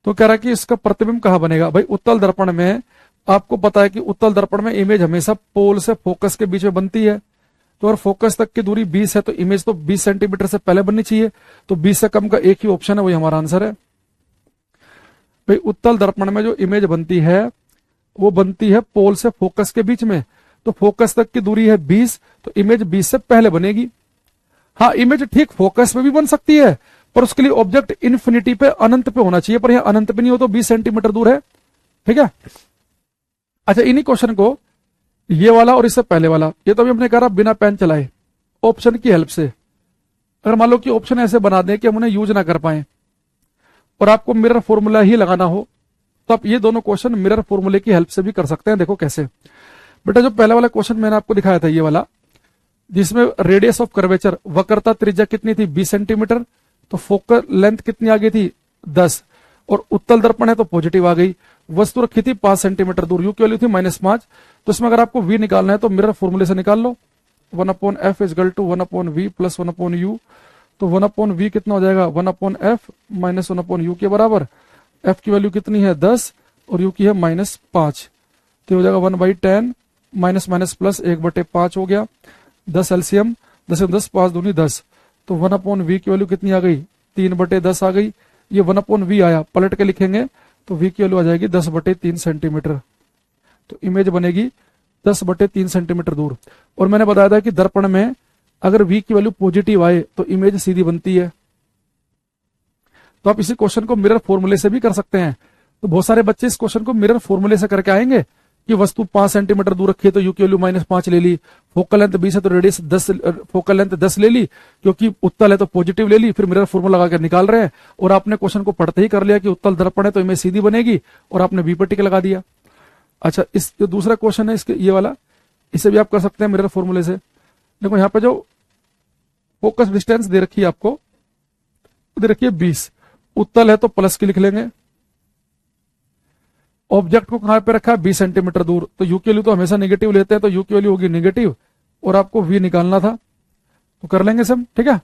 तो कह रहा है कि इसका प्रतिबिंब कहां बनेगा। भाई उत्तल दर्पण में आपको पता है कि उत्तल दर्पण में इमेज हमेशा पोल से फोकस के बीच में बनती है। तो अगर फोकस तक की दूरी 20 है तो इमेज तो 20 सेंटीमीटर से पहले बननी चाहिए, तो 20 से कम का एक ही ऑप्शन है, वही हमारा आंसर है। भाई उत्तल दर्पण में जो इमेज बनती है वो बनती है पोल से फोकस के बीच में, तो फोकस तक की दूरी है 20, तो इमेज 20 से पहले बनेगी। हाँ, इमेज ठीक फोकस में भी बन सकती है, पर उसके लिए ऑब्जेक्ट इन्फिनिटी पे, अनंत पे होना चाहिए, पर यह अनंत पे नहीं हो तो 20 सेंटीमीटर दूर है। ठीक है। अच्छा, इन्हीं क्वेश्चन को ये वाला और इससे पहले वाला, ये तो अभी हमने कहा बिना पेन चलाए ऑप्शन की हेल्प से, अगर मान लो कि ऑप्शन ऐसे बना दें कि हम उन्हें यूज ना कर पाए और आपको मिरर फॉर्मूला ही लगाना हो, तो आप ये दोनों क्वेश्चन मिरर फॉर्मूले की हेल्प से भी कर सकते हैं। देखो कैसे। बेटा जो पहला वाला क्वेश्चन मैंने आपको दिखाया था, ये वाला, जिसमें रेडियस ऑफ कर्वेचर, वक्रता त्रिज्या कितनी थी 20 सेंटीमीटर, तो फोकल लेंथ कितनी आ गई थी 10, और उत्तल दर्पण है तो पॉजिटिव आ गई। वस्तु रखी थी 5 सेंटीमीटर दूर, यू की वैल्यू थी -5, तो इसमें अगर आपको v निकालना है तो मिरर फॉर्मूले से निकाल लो, 1/f is equal to 1/v plus 1/u, तो 1/v कितना हो जाएगा 1/f माइनस 1/u के बराबर। f की वैल्यू कितनी है 10 और u की है -5, तो हो जाएगा 1/10 माइनस माइनस प्लस 1/5 हो गया। 10 एलसीएम, 10 10 5 दूनी 10, तो 1/v की वैल्यू कितनी आ गई 3/10 आ गई। ये 1/v आया, पलट के लिखेंगे तो v की वैल्यू आ जाएगी 10/3 सेंटीमीटर, तो इमेज बनेगी 10/3 सेंटीमीटर दूर। और मैंने बताया था कि दर्पण में अगर v की वैल्यू पॉजिटिव आए तो इमेज सीधी बनती है। तो आप इसी क्वेश्चन को मिरर फॉर्मूले से भी कर सकते हैं। तो बहुत सारे बच्चे इस क्वेश्चन को मिरर फॉर्मूले से करके आएंगे कि वस्तु 5 सेंटीमीटर दूर रखी है तो यू की वैल्यू -5 ले ली, फोकल लेंथ 20 है तो रेडियस 10, फोकल लेंथ 10 ले ली, क्योंकि उत्तल है तो पॉजिटिव ले ली, फिर मिरर फॉर्मूला लगा कर निकाल रहे हैं, और आपने क्वेश्चन को पढ़ते ही कर लिया कि उत्तल दर्पण है तो इमेज सीधी बनेगी, और आपने बी पर टिक लगा दिया। अच्छा, इस जो दूसरा क्वेश्चन है इसके ये वाला, इसे भी आप कर सकते हैं मिरर फॉर्मूले से। देखो यहाँ पे जो फोकस डिस्टेंस दे रखी है आपको, दे रखी है 20, उत्तल है तो प्लस की लिख लेंगे, ऑब्जेक्ट को कहां पे रखा है 20 सेंटीमीटर दूर, तो यू की वैल्यू तो हमेशा नेगेटिव लेते हैं, तो यू की वैल्यू होगी नेगेटिव, और आपको वी निकालना था, तो कर लेंगे सब। ठीक है,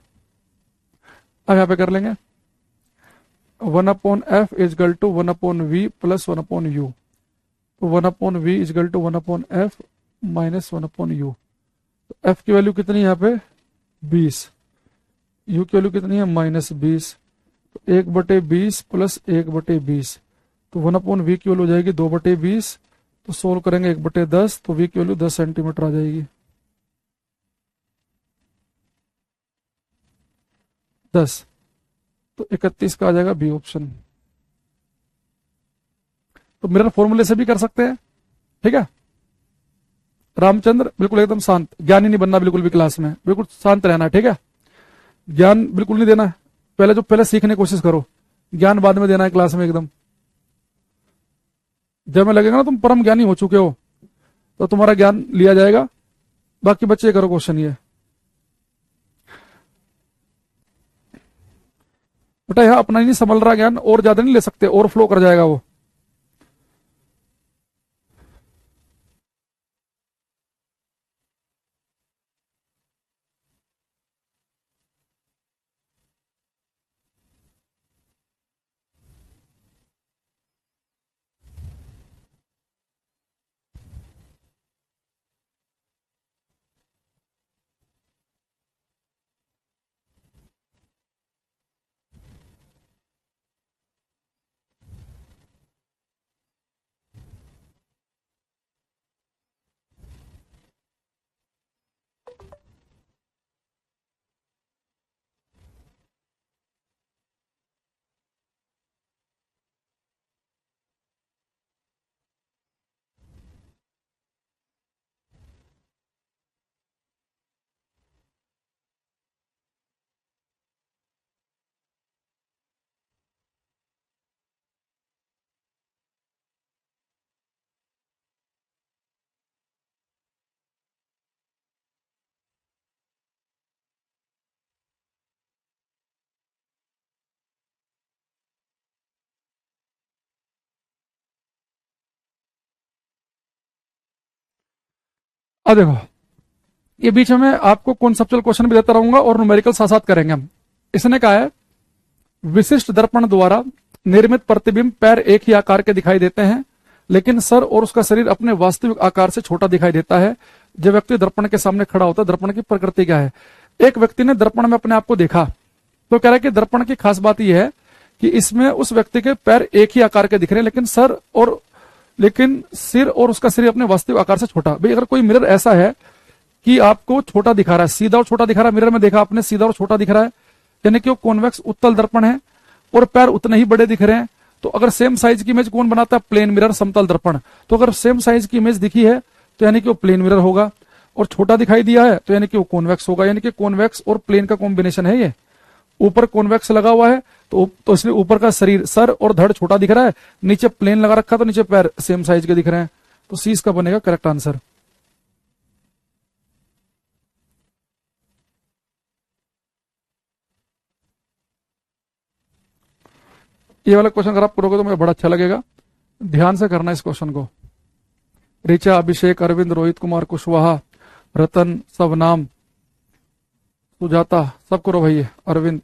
अब यहां पे कर लेंगे 1/f is equal to 1/v plus 1/u, तो 1/v is equal to 1/f minus 1/u। तो f की वैल्यू कितनी है यहाँ पे 20, u की वैल्यू कितनी है -20, तो 1/20 प्लस 1/20, तो 1/v की वैल्यू हो जाएगी 2/20, तो सोल्व करेंगे 1/10, तो v की वैल्यू 10 सेंटीमीटर आ जाएगी, 10, तो 31 का आ जाएगा बी ऑप्शन। तो मिरर फॉर्मूले से भी कर सकते हैं। ठीक है, रामचंद्र बिल्कुल एकदम शांत, ज्ञानी नहीं बनना बिल्कुल भी क्लास में, बिल्कुल शांत रहना है। ठीक है, ज्ञान बिल्कुल नहीं देना है, पहले सीखने की कोशिश करो, ज्ञान बाद में देना है क्लास में एकदम। जब में लगेगा ना तुम परम ज्ञानी हो चुके हो तो तुम्हारा ज्ञान लिया जाएगा, बाकी बच्चे करो क्वेश्चन ये। बेटा यहाँ अपना ही नहीं संभल रहा ज्ञान, और ज्यादा नहीं ले सकते, और फ्लो कर जाएगा वो। अब देखो, ये बीच में मैं आपको कॉन्सेप्चुअल क्वेश्चन भी देता रहूंगा और न्यूमेरिकल साथ साथ करेंगे हम। इसने कहा है विशिष्ट दर्पण द्वारा निर्मित प्रतिबिंब पैर एक ही आकार के दिखाई देते हैं, लेकिन सर और उसका शरीर अपने वास्तविक आकार से छोटा दिखाई देता है। जो व्यक्ति दर्पण के सामने खड़ा होता है, दर्पण की प्रकृति क्या है। एक व्यक्ति ने दर्पण में अपने आप को देखा, तो कह रहा है कि दर्पण की खास बात यह है कि इसमें उस व्यक्ति के पैर एक ही आकार के दिख रहे हैं, लेकिन सिर और उसका शरीर अपने वास्तविक आकार से छोटा। भाई अगर कोई मिरर ऐसा है कि आपको छोटा दिखा रहा है, सीधा और छोटा दिखा रहा है, मिरर में देखा आपने सीधा और छोटा दिख रहा है, यानी कि वो कॉन्वेक्स उत्तल दर्पण है और पैर उतने ही बड़े दिख रहे हैं। तो अगर सेम साइज की इमेज कौन बनाता है, प्लेन मिरर, समतल दर्पण। तो अगर सेम साइज की इमेज दिखी है तो यानी कि वो प्लेन मिरर होगा, और छोटा दिखाई दिया है तो यानी कि वो कॉन्वेक्स होगा। यानी कि कॉन्वेक्स और प्लेन का कॉम्बिनेशन है ये। ऊपर कॉन्वेक्स लगा हुआ है तो इसलिए ऊपर का शरीर, सर और धड़ छोटा दिख रहा है, नीचे प्लेन लगा रखा तो नीचे पैर सेम साइज के दिख रहे हैं। तो सी इसका बनेगा करेक्ट आंसर। ये वाला क्वेश्चन अगर आप करोगे तो मुझे बड़ा अच्छा लगेगा। ध्यान से करना इस क्वेश्चन को। ऋचा, अभिषेक, अरविंद, रोहित कुमार, कुशवाहा, रतन, सब नाम, सुजाता, सब करो भाई। अरविंद,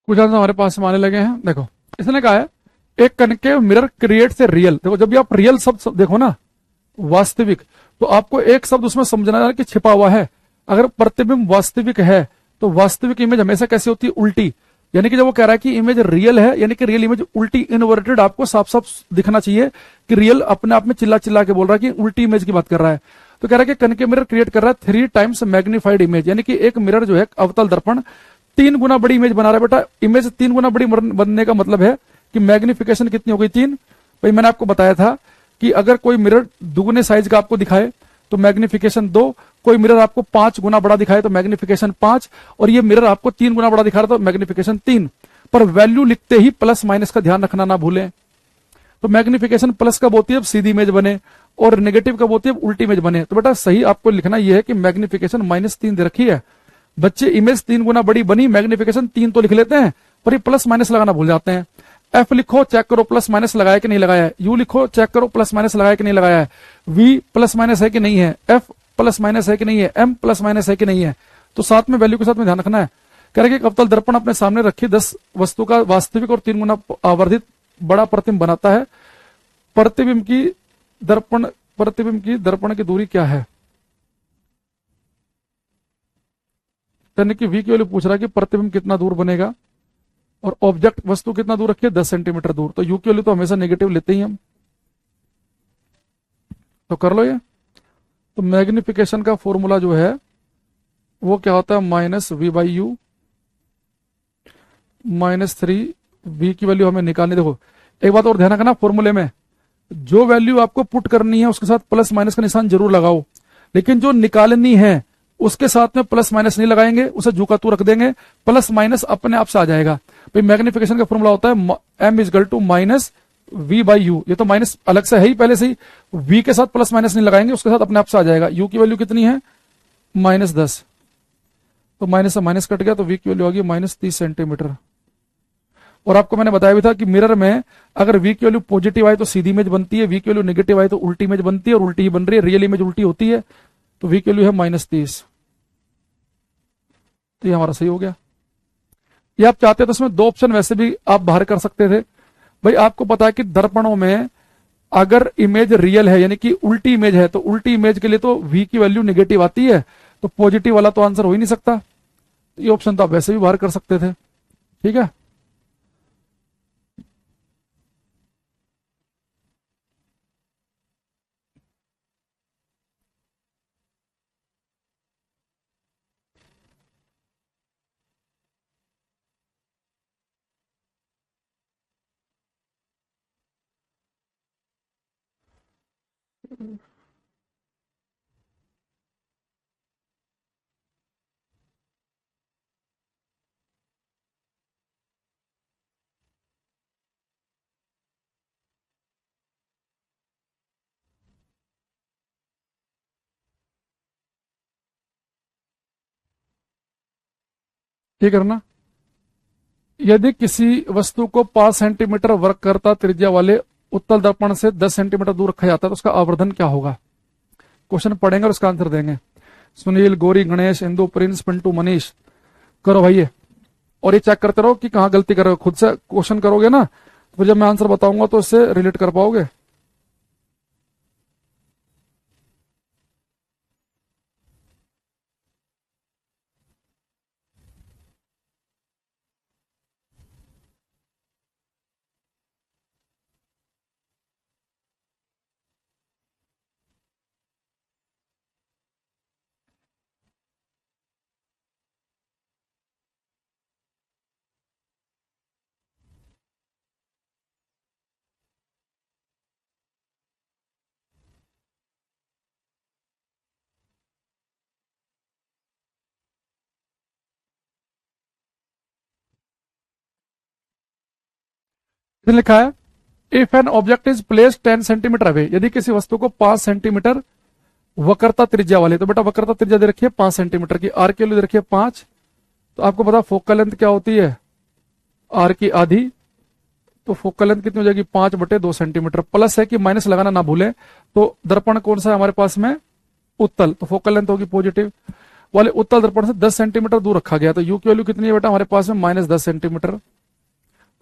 कुछ आंसर हमारे पास में आने लगे हैं। देखो, इसने कहा है एक कनकेव मिरर क्रिएट से रियल। देखो, जब भी आप रियल शब्द देखो ना, वास्तविक, तो आपको एक शब्द उसमें समझना है कि छिपा हुआ है। अगर प्रतिबिंब वास्तविक है तो वास्तविक इमेज हमेशा कैसी होती है, उल्टी। यानी कि जब वो कह रहा है कि इमेज रियल है, यानी कि रियल इमेज उल्टी, इनवर्टेड, आपको साफ साफ दिखना चाहिए कि रियल अपने आप में चिल्ला चिल्ला के बोल रहा है कि उल्टी इमेज की बात कर रहा है। तो कह रहा है कि कनकेव मिरर क्रिएट कर रहा है 3 टाइम्स मैग्नीफाइड इमेज, यानी कि एक मिरर जो है अवतल दर्पण 3 गुना बड़ी इमेज बना रहा है। बेटा इमेज 3 गुना बड़ी बनने का मतलब है कि मैग्निफिकेशन कितनी हो गई, 3। भाई मैंने आपको बताया था कि अगर कोई मिरर दुगने साइज का आपको दिखाए तो मैग्निफिकेशन 2, कोई मिरर आपको 5 गुना बड़ा दिखाए तो मैग्निफिकेशन 5, और ये मिरर आपको 3 गुना बड़ा दिखा रहा तो मैग्निफिकेशन 3। पर वैल्यू लिखते ही प्लस माइनस का ध्यान रखना ना भूलें। तो मैग्निफिकेशन प्लस कब होती है, सीधी इमेज बने, और नेगेटिव कब होती है, उल्टी इमेज बने। तो बेटा सही आपको लिखना यह है कि मैग्निफिकेशन -3 दे रखी है। बच्चे इमेज 3 गुना बड़ी बनी, मैग्निफिकेशन 3 तो लिख लेते हैं, पर ये प्लस माइनस लगाना भूल जाते हैं। एफ लिखो, चेक करो प्लस माइनस लगाया कि नहीं लगाया है। यू लिखो, चेक करो प्लस माइनस लगाया कि नहीं लगाया है। वी प्लस माइनस है कि नहीं है। एफ प्लस माइनस है कि नहीं है। एम प्लस माइनस है कि नहीं है। तो साथ में वैल्यू के साथ में ध्यान रखना है। कह रहे कि अवतल दर्पण अपने सामने रखी 10 वस्तु का वास्तविक और 3 गुना आवर्धित बड़ा प्रतिबिंब बनाता है। प्रतिबिंब की दर्पण की दूरी क्या है, यानी कि वी की वैल्यू पूछ रहा है कि प्रतिबिंब कितना दूर बनेगा और ऑब्जेक्ट वस्तु कितना दूर रखी है, 10 सेंटीमीटर दूर। तो यू की वैल्यू तो हमेशा नेगेटिव लेते ही हम। तो कर लो ये। तो मैग्निफिकेशन का फॉर्मूला जो है वो क्या होता है, -v/u -3। v की वैल्यू हमें निकालनी। देखो एक बात और ध्यान रखना, फॉर्मूले में जो वैल्यू आपको पुट करनी है उसके साथ प्लस माइनस का निशान जरूर लगाओ, लेकिन जो निकालनी है उसके साथ में प्लस माइनस नहीं लगाएंगे, उसे जू का तू रख देंगे, प्लस माइनस अपने आप से आ जाएगा। भाई मैग्निफिकेशन का फॉर्मूला होता है m=-v/u। ये तो माइनस अलग से है ही पहले से ही, v के साथ प्लस माइनस नहीं लगाएंगे, उसके साथ अपने आप से आ जाएगा। u की वैल्यू कितनी है, -10। तो माइनस से माइनस कट गया तो v की वैल्यू आ गई -30 सेंटीमीटर। और आपको मैंने बताया भी था कि मिरर में अगर v की वैल्यू पॉजिटिव आए तो सीधी इमेज बनती है, v की वैल्यू नेगेटिव आए तो उल्टी इमेज बनती है, और उल्टी ही बन रही है, रियल इमेज उल्टी होती है। तो v की वैल्यू है -30। तो ये हमारा सही हो गया। ये आप चाहते तो इसमें 2 ऑप्शन वैसे भी आप बाहर कर सकते थे। भाई आपको पता है कि दर्पणों में अगर इमेज रियल है यानी कि उल्टी इमेज है, तो उल्टी इमेज के लिए तो v की वैल्यू नेगेटिव आती है, तो पॉजिटिव वाला तो आंसर हो ही नहीं सकता। ये ऑप्शन तो आप वैसे भी बाहर कर सकते थे। ठीक है। ये करना, यदि किसी वस्तु को 5 सेंटीमीटर वर्ग करता त्रिज्या वाले उत्तल दर्पण से 10 सेंटीमीटर दूर रखा जाता है तो उसका आवर्धन क्या होगा। क्वेश्चन पढ़ेंगे और उसका आंसर देंगे। सुनील, गौरी, गणेश, इंदु, प्रिंस, पिंटू, मनीष, करो भाई ये। और ये चेक करते रहो कि कहाँ गलती कर रहे हो। खुद से क्वेश्चन करोगे ना तो फिर जब मैं आंसर बताऊंगा तो इससे रिलेट कर पाओगे। इसने लिखा है if an object is place 10 centimetre away, यदि किसी वस्तु को 5 सेंटीमीटर वक्रता त्रिज्या वाले, तो बेटा वक्रता त्रिज्या दे रखी है 5 सेंटीमीटर की, आर की वैल्यू दे रखी है 5। तो आपको पता फोकल लेंथ क्या होती है, आर की आधी। तो फोकल लेंथ कितनी हो जाएगी, 5/2 सेंटीमीटर। प्लस है कि माइनस लगाना ना भूले। तो दर्पण कौन सा है हमारे पास में, उत्तल, तो फोकल लेंथ होगी पॉजिटिव वाले उत्तल दर्पण से 10 सेंटीमीटर दूर रखा गया। तो यू की वैल्यू कितनी है बेटा हमारे पास में, -10 सेंटीमीटर।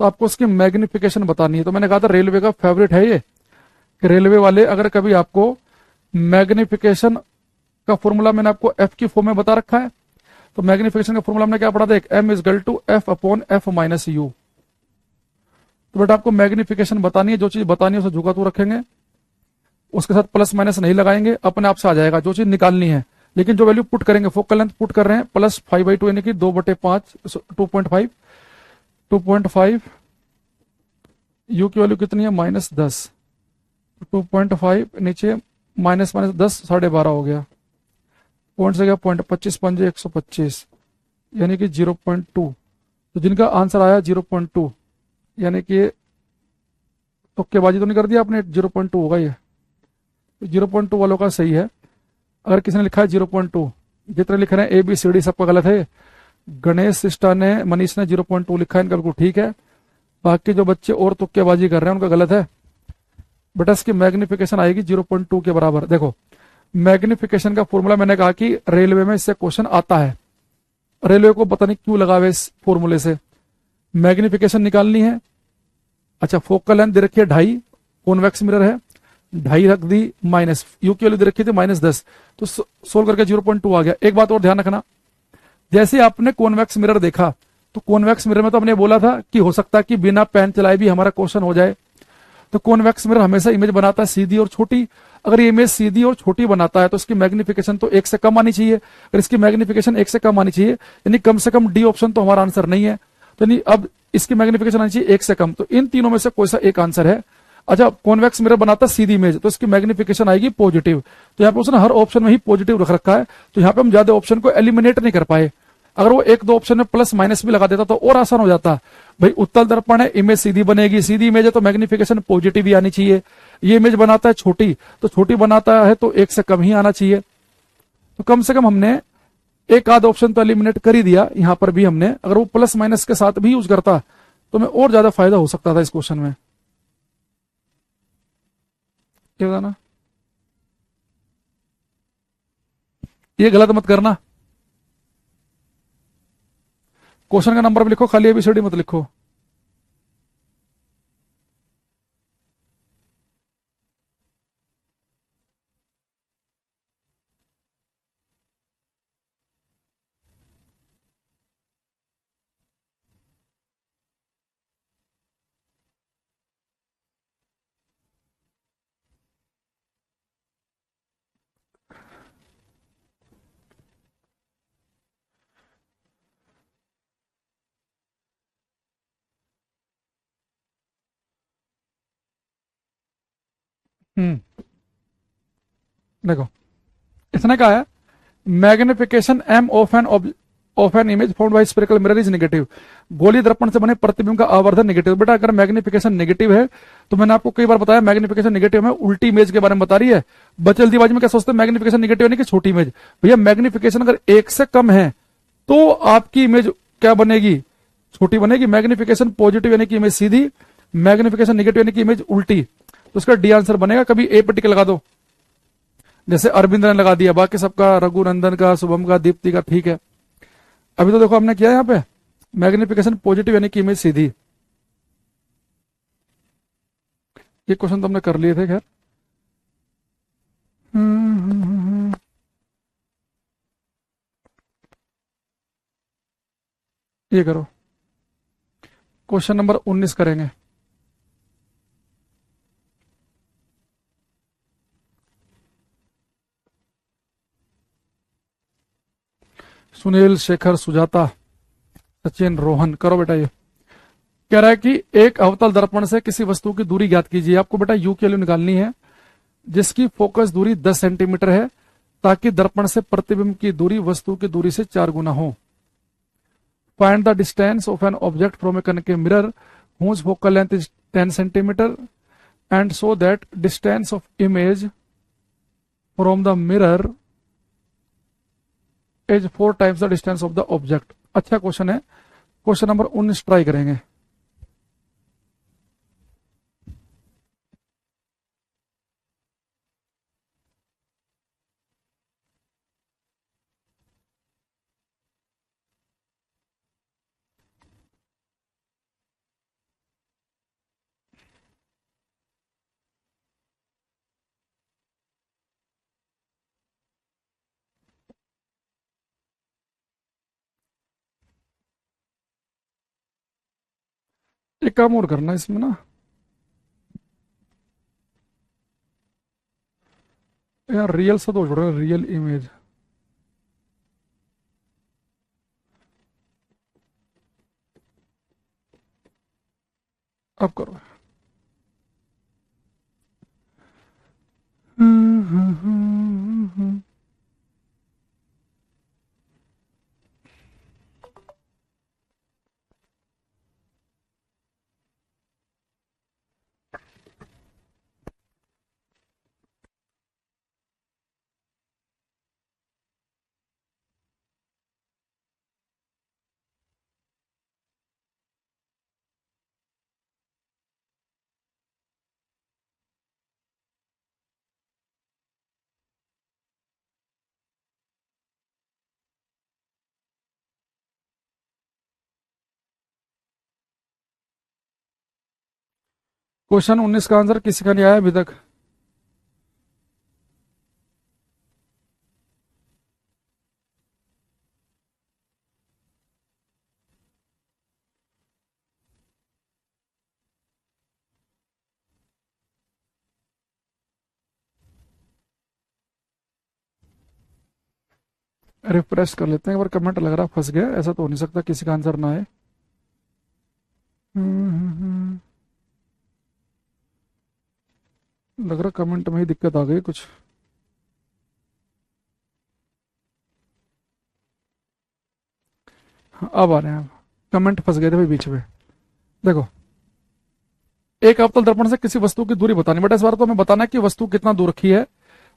तो आपको उसकी मैग्निफिकेशन बतानी है। तो मैंने कहा था रेलवे का फेवरेट है ये, कि रेलवे वाले अगर कभी आपको मैग्निफिकेशन का फॉर्मूला मैंने आपको एफ की फॉर्म में बता रखा है। तो मैग्निफिकेशन का फॉर्मूला हमने क्या पढ़ा था, एक m is equal to F upon F minus U. तो बेटा आपको मैग्निफिकेशन बतानी है, जो चीज बतानी है उसे झुका तो रखेंगे, उसके साथ प्लस माइनस नहीं लगाएंगे, अपने आप से आ जाएगा जो चीज निकालनी है। लेकिन जो वैल्यू पुट करेंगे, फोकल लेंथ पुट कर रहे हैं +5/2 यानी कि 2/5, 2.5, 2.5। यू की वैल्यू कितनी है, -10, 2.5 नीचे माइनस माइनस 10, 12.5 हो गया। पॉइंट से गया पॉइंट, 25×5 = 125 यानी कि 0.2। तो जिनका आंसर आया 0.2, यानी कि तुक्केबाजी तो नहीं कर दिया आपने, 0.2 होगा ये। 0.2 वालों का सही है। अगर किसी ने लिखा है 0.2, जितने लिख रहे हैं ABCD सबका गलत है। गणेश, सिस्टा ने, मनीष ने 0.2 लिखा है, इनका बिल्कुल ठीक है। बाकी जो बच्चे और तुक्केबाजी कर रहे हैं उनका गलत है। बेटा इसकी मैग्निफिकेशन आएगी 0.2 के बराबर। देखो मैग्निफिकेशन का फॉर्मूला मैंने कहा कि रेलवे में इससे क्वेश्चन आता है। रेलवे को पता नहीं क्यों लगावे इस फॉर्मूले से। मैग्निफिकेशन निकालनी है। अच्छा फोकल लेंथ दे रखी है 2.5, कॉन्वेक्स मिरर है, 2.5 रख दी, माइनस यू की वैल्यू दे रखी थी -10, तो सोल्व करके 0.2 आ गया। एक बात और ध्यान रखना, जैसे आपने कॉन्वेक्स मिरर देखा तो कॉन्वेक्स मिरर में तो हमने बोला था कि हो सकता है कि बिना पेन चलाए भी हमारा क्वेश्चन हो जाए। तो कॉन्वेक्स मिरर हमेशा इमेज बनाता है सीधी और छोटी। अगर ये इमेज सीधी और छोटी बनाता है तो इसकी मैग्निफिकेशन तो 1 से कम आनी चाहिए। अगर इसकी मैग्निफिकेशन 1 से कम आनी चाहिए यानी कम से कम डी ऑप्शन तो हमारा आंसर नहीं है। तो यानी अब इसकी मैग्निफिकेशन आनी चाहिए 1 से कम। तो इन तीनों में से कोई सा एक आंसर है। अच्छा कॉन्वेक्स मिरर बनाता है सीधी इमेज तो इसकी मैग्निफिकेशन आएगी पॉजिटिव। तो यहाँ पे उसने हर ऑप्शन में ही पॉजिटिव रख रखा है। तो यहाँ पे हम ज्यादा ऑप्शन को एलिमिनेट नहीं कर पाए। अगर वो 1-2 ऑप्शन में प्लस माइनस भी लगा देता तो और आसान हो जाता। भाई उत्तल दर्पण है, इमेज सीधी बनेगी, सीधी इमेज है तो मैग्निफिकेशन पॉजिटिव ही आनी चाहिए। ये इमेज बनाता है छोटी तो छोटी बनाता है तो 1 से कम ही आना चाहिए। तो कम से कम हमने एक आध ऑप्शन तो एलिमिनेट कर ही दिया। यहां पर भी हमने अगर वो प्लस माइनस के साथ भी यूज करता तो मैं और ज्यादा फायदा हो सकता था इस क्वेश्चन में। क्या बताना, ये गलत मत करना। क्वेश्चन का नंबर भी लिखो, खाली एबीसीडी मत लिखो। हम्म देखो इसने कहा है magnification M of an image found by spherical mirror is negative. गोली दर्पण से बने प्रतिबिंब का आवर्धन नेगेटिव। बेटा अगर मैग्निफिकेशन नेगेटिव है तो मैंने आपको कई बार बताया मैग्निफिकेशन नेगेटिव में उल्टी इमेज के बारे में बता रही है। बच्चे जल्दीबाजी में क्या सोचते हैं मैग्निफिकेशन नेगेटिव यानी कि छोटी इमेज। भैया मैग्निफिकेशन अगर 1 से कम है तो आपकी इमेज क्या बनेगी, छोटी बनेगी। मैग्निफिकेशन पॉजिटिव यानी कि इमेज सीधी, मैग्निफिकेशन नेगेटिव यानी कि इमेज उल्टी। तो उसका डी आंसर बनेगा। कभी ए पर टिक लगा दो, जैसे अरविंद ने लगा दिया, बाकी सबका रघुनंदन का, शुभम का, दीप्ति का ठीक है। अभी तो देखो हमने किया यहाँ पे मैग्निफिकेशन पॉजिटिव यानी कि इमेज सीधी। ये क्वेश्चन तो हमने कर लिए थे खैर। ये करो, क्वेश्चन नंबर 19 करेंगे। सुनील, शेखर, सुजाता, सचिन, रोहन, करो बेटा। ये कह रहा है कि एक अवतल दर्पण से किसी वस्तु की दूरी ज्ञात कीजिए। आपको बेटा यू की वैल्यू निकालनी है जिसकी फोकस दूरी 10 सेंटीमीटर है ताकि दर्पण से प्रतिबिंब की दूरी वस्तु की दूरी से 4 गुना हो। Find the distance of an object from A concave mirror whose focal length is 10 centimeter and so that distance of image from the mirror is 4 times the distance of the object। अच्छा question है। Question number 19 try करेंगे। एक काम और करना इसमें ना यार, रियल से तो छोड़ रहा, रियल इमेज। अब करो। क्वेश्चन 19 का आंसर किसी का नहीं आया अभी तक। रिफ्रेश कर लेते हैं एक बार। कमेंट लग रहा फंस गया, ऐसा तो हो नहीं सकता किसी का आंसर ना आए। लग रहा कमेंट में ही दिक्कत आ गई कुछ। हाँ, अब आ रहे हैं। कमेंट फंस गए थे भाई बीच में। देखो एक अवतल दर्पण से किसी वस्तु की दूरी बतानी। बेटा इस बार तो हमें बताना है कि वस्तु कितना दूर रखी है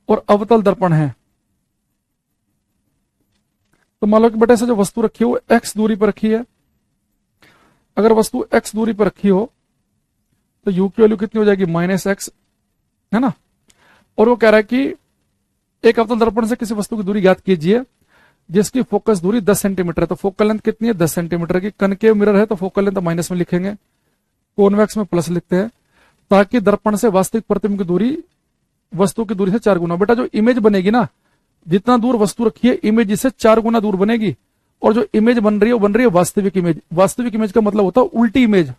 और अवतल दर्पण है। तो मान लो कि बेटा से जो वस्तु रखी है वो x दूरी पर रखी है। अगर वस्तु x दूरी पर रखी हो तो u की वैल्यू कितनी हो जाएगी, -x, है ना। और वो कह रहा है कि एक अवतल दर्पण से किसी वस्तु की दूरी ज्ञात कीजिए जिसकी फोकस दूरी 10 सेंटीमीटर है। तो फोकल लेंथ कितनी है, 10 सेंटीमीटर की। कनकेव मिरर है तो फोकल लेंथ माइनस में लिखेंगे, कॉन्वेक्स में प्लस लिखते हैं, ताकि दर्पण से वास्तविक प्रतिबिंब की दूरी वस्तु की दूरी से 4 गुना। बेटा जो इमेज बनेगी ना, जितना दूर वस्तु रखी है इमेज इससे 4 गुना दूर बनेगी। और जो इमेज बन रही है वो बन रही है वास्तविक इमेज। वास्तविक इमेज का मतलब होता है उल्टी इमेज।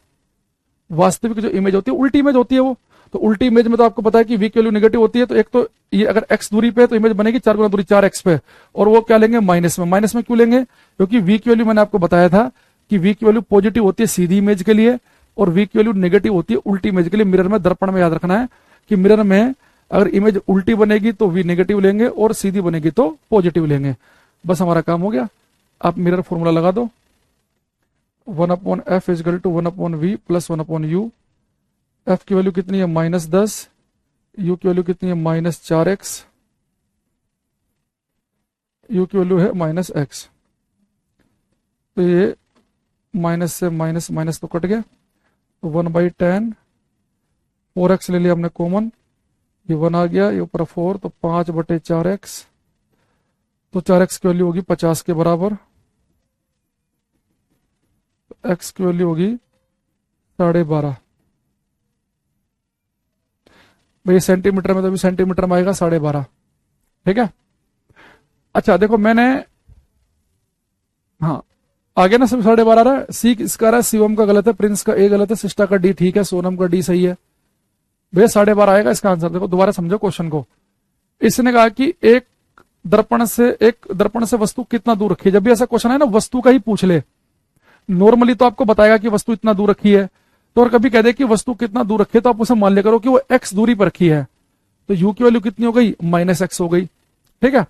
वास्तविक जो इमेज होती है उल्टी इमेज होती है वो। तो उल्टी इमेज में तो आपको पता है कि वी की वैल्यू नेगेटिव होती है। तो एक तो ये अगर x दूरी पे है तो इमेज बनेगी 4 गुना दूरी 4x पे, और वो क्या लेंगे, माइनस में। माइनस में क्यों लेंगे, क्योंकि वी की वैल्यू मैंने आपको बताया था कि वी की वैल्यू पॉजिटिव होती है सीधी इमेज के लिए और वी की वैल्यू नेगेटिव होती है उल्टी इमेज के लिए। मिरर में, दर्पण में याद रखना है कि मिरर में अगर इमेज उल्टी बनेगी तो वी नेगेटिव लेंगे और सीधी बनेगी तो पॉजिटिव लेंगे। बस हमारा काम हो गया। आप मिरर फॉर्मूला लगा दो, 1/f is equal to 1/v plus 1/u। f की वैल्यू कितनी है -10, u की वैल्यू कितनी है -4x, u की वैल्यू है -x। तो ये माइनस से माइनस माइनस तो कट गया, तो 1/10, 4x ले लिया हमने कॉमन, ये 1 आ गया, ये ऊपर 4, तो 5/4x, तो 4x की वैल्यू होगी 50 के बराबर, x की वैल्यू होगी 12.5। भाई सेंटीमीटर में तो अभी सेंटीमीटर में आएगा 12.5, ठीक है। अच्छा देखो मैंने, हाँ आगे ना सब 12.5 रहा है, सी इसका रहा है, शिवम का गलत है, प्रिंस का ए गलत है, सिस्टा का डी ठीक है, सोनम का डी सही है। भैया 12.5 आएगा इसका आंसर। देखो दोबारा समझो क्वेश्चन को। इसने कहा कि एक दर्पण से वस्तु कितना दूर रखी है। जब भी ऐसा क्वेश्चन है ना, वस्तु का ही पूछ ले। नॉर्मली तो आपको बताएगा कि वस्तु इतना दूर रखी है, तो और कभी कह दे कि वस्तु कितना दूर रखी है, तो आप उसे मान लिया करो कि वो x दूरी पर रखी है। तो u की वैल्यू कितनी हो गई -x हो गई, ठीक है।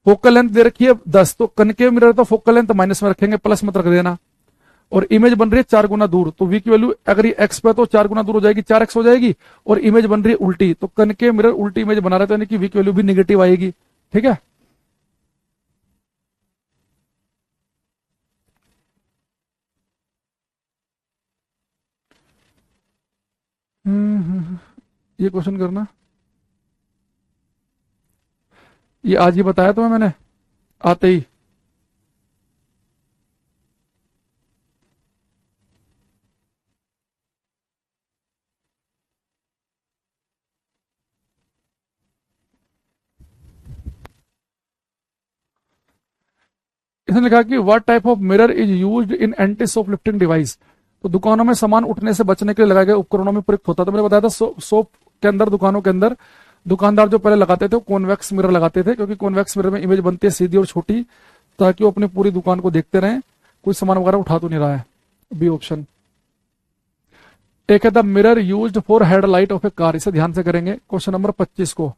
फोकल लेंथ दे रखी है 10, तो कनकेव मिरर तो फोकल लेंथ माइनस में रखेंगे, प्लस मत रख देना। और इमेज बन रही है 4 गुना दूर, तो v की वैल्यू अगर ये x पे तो 4 गुना दूर हो जाएगी, 4x हो जाएगी। और इमेज बन रही है उल्टी, तो कनकेव मिरर उल्टी इमेज बना रहे थे, यानी कि v की वैल्यू भी निगेटिव आएगी, ठीक है। ये क्वेश्चन करना, ये आज ही बताया तुम्हें मैंने आते ही। इसने लिखा कि what type of mirror is used in anti soap lifting device. तो दुकानों में सामान उठने से बचने के लिए लगाए गए उपकरणों में प्रयुक्त होता है। तो मैंने बताया था सोप के अंदर, दुकानों के अंदर दुकानदार जो पहले लगाते थे वो कॉन्वेक्स मिरर लगाते थे, क्योंकि कॉन्वेक्स मिरर में इमेज बनती है सीधी और छोटी, ताकि वो अपनी पूरी दुकान को देखते रहें, कोई सामान वगैरह उठा तो नहीं रहा है। B option. एक है the mirror used for headlight of a car. इसे ध्यान से करेंगे क्वेश्चन नंबर 25 को।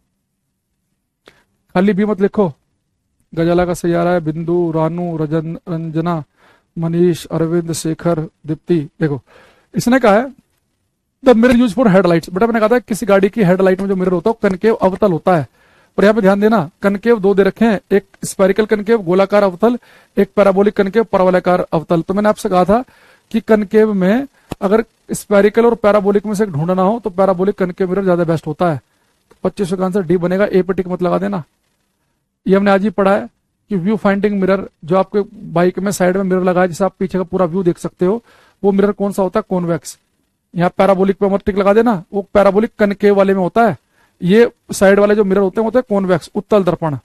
खाली बी मत लिखो। गजाला का सैयारा है, बिंदु, रानू, रंजना, मनीष, अरविंद, शेखर, दीप्ति। देखो इसने कहा है the mirror use for headlights. बेटा मैंने कहा था किसी गाड़ी की हेडलाइट में जो मिरर होता है वो कनकेव अवतल होता है। पर यहाँ पे ध्यान देना, कनकेव 2 दे रखे हैं, एक स्पेरिकल कनकेव गोलाकार अवतल, एक पैराबोलिक कनकेव परवलयाकार अवतल। तो मैंने आपसे कहा था कि कनकेव में अगर स्पेरिकल और पैराबोलिक में से ढूंढना हो तो पैराबोलिक कनकेव मिरर ज्यादा बेस्ट होता है। तो 25 का आंसर डी बनेगा। ए पे टिक मत लगा देना। ये हमने आज ही पढ़ा है कि व्यू फाइंडिंग मिरर, जो आपके बाइक में साइड में मिरर लगा है जिससे आप पीछे का पूरा व्यू देख सकते हो, वो मिरर कौन सा होता है, कॉन्वेक्स। यहाँ पैराबोलिक पे मत टिक लगा देना, वो पैराबोलिक कनकेव वाले में होता है। ये साइड वाले जो मिरर होते हैं कॉन्वेक्स, उत्तल दर्पण।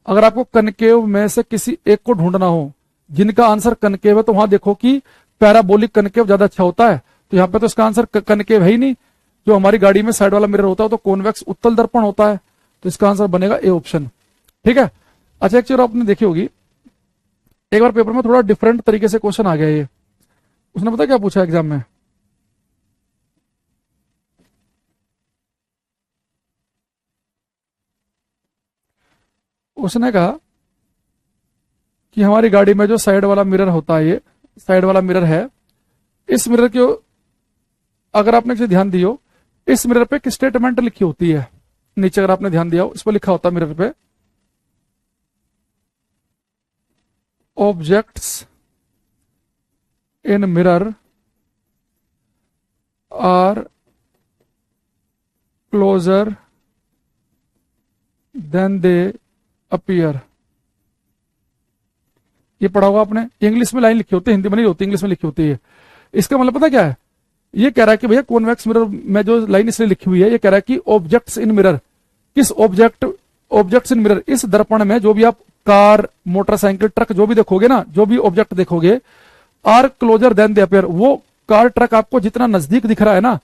अगर आपको कनकेव में से किसी एक को ढूंढना हो जिनका आंसर कनकेव है, तो वहां देखो कि पैराबोलिक कनकेव ज्यादा अच्छा होता है। तो यहाँ पे तो इसका आंसर कनकेव है ही नहीं। जो हमारी गाड़ी में साइड वाला मिरर होता है तो कॉन्वेक्स उत्तल दर्पण होता है। तो इसका आंसर बनेगा ए ऑप्शन, ठीक है। अच्छा एक चीज आपने देखी होगी, एक बार पेपर में थोड़ा डिफरेंट तरीके से क्वेश्चन आ गया। ये उसने पता क्या पूछा एग्जाम में, उसने कहा कि हमारी गाड़ी में जो साइड वाला मिरर होता है, ये साइड वाला मिरर है, इस मिरर के अगर आपने किसी ध्यान दियो, इस मिरर पे एक स्टेटमेंट लिखी होती है नीचे। अगर आपने ध्यान दिया हो, इस पर लिखा होता है मिरर पे, objects in mirror are closer than they appear. ये पढ़ा होगा आपने। इंग्लिश में लाइन लिखी होती है, हिंदी में नहीं होती, इंग्लिश में लिखी होती है। इसका मतलब पता क्या है, ये कह रहा है कि भैया कॉन्वेक्स मिरर में जो लाइन इसलिए लिखी हुई है, ये कह रहा है कि ऑब्जेक्ट्स इन मिरर, किस ऑब्जेक्ट्स इन मिरर, इस दर्पण में जो भी आप कार, मोटरसाइकिल, ट्रक जो भी देखोगे ना, जो भी ऑब्जेक्ट देखोगे, are closer than they appear. वो कार, ट्रक आपको जितना नजदीक दिख रहा है ना,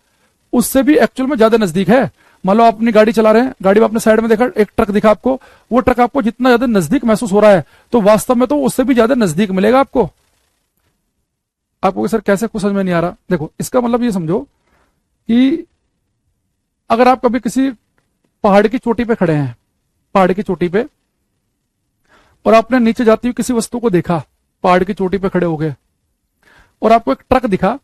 उससे भी एक्चुअल में ज्यादा नजदीक है। मान लो आप अपनी गाड़ी चला रहे हैं, गाड़ी में अपने साइड में देखा एक ट्रक दिखा आपको, वो ट्रक आपको जितना ज्यादा नजदीक महसूस हो रहा है, तो वास्तव में तो उससे भी ज्यादा नजदीक मिलेगा आपको। आपको सर कैसे कुछ समझ में नहीं आ रहा। देखो इसका मतलब ये समझो कि अगर आप कभी किसी पहाड़ की चोटी पे खड़े हैं, पहाड़ की चोटी पे, और आपने नीचे जाती हुई किसी वस्तु को देखा, पहाड़ की चोटी पे खड़े हो गए, और आपको एक ट्रक दिखा,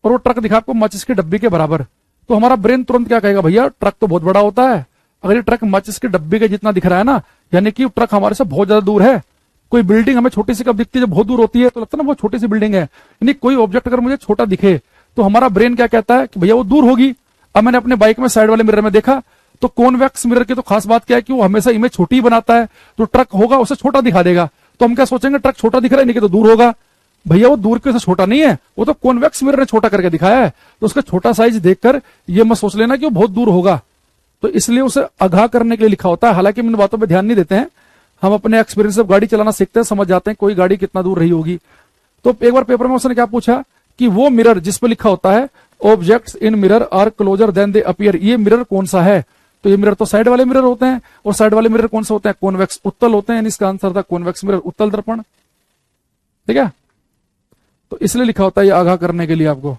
और वो ट्रक दिखा आपको माचिस की डब्बी के बराबर, तो हमारा ब्रेन तुरंत क्या कहेगा, भैया ट्रक तो बहुत बड़ा होता है। अगर ये ट्रक माचिस की डब्बी के जितना दिख रहा है ना, यानी कि ट्रक हमारे से बहुत ज्यादा दूर है। कोई बिल्डिंग हमें छोटी सी कब दिखती है, जब बहुत दूर होती है तो लगता है ना बहुत छोटी सी बिल्डिंग है। यानी कोई ऑब्जेक्ट अगर मुझे छोटा दिखे तो हमारा ब्रेन क्या कहता है कि भैया वो दूर होगी। अब मैंने अपने बाइक में साइड वाले मिरर में देखा, तो कॉन्वेक्स मिरर की तो खास बात क्या है कि वो हमेशा इमेज छोटी ही बनाता है, तो ट्रक होगा उसे छोटा दिखा देगा। तो हम क्या सोचेंगे, ट्रक छोटा दिख रहा है, नहीं कि तो दूर होगा। भैया वो दूर के से छोटा नहीं है, वो तो कॉन्वेक्स मिरर ने छोटा करके दिखाया है। तो उसका छोटा साइज देखकर ये मत सोच लेना कि वो बहुत दूर होगा। तो इसलिए उसे आगाह करने के लिए लिखा होता है। हालांकि हम इन बातों पर ध्यान नहीं देते हैं, हम अपने एक्सपीरियंस से गाड़ी चलाना सीखते हैं, समझ जाते हैं कोई गाड़ी कितना दूर रही होगी। तो एक बार पेपर में उसने क्या पूछा कि वो मिरर जिस पर लिखा होता है objects in mirror are closer than they appear, ये मिरर कौन सा है। तो ये मिरर तो साइड वाले मिरर होते हैं, और साइड वाले मिरर कौन से होते हैं, कॉन्वेक्स उत्तल होते हैं। इसका आंसर था कॉन्वेक्स मिरर, उत्तल दर्पण। ठीक है, तो इसलिए लिखा होता है ये आगाह करने के लिए आपको।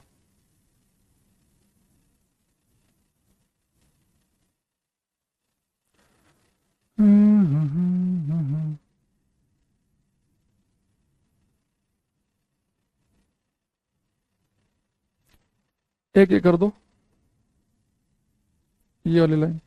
एक एक कर दो ये वाली लाइन।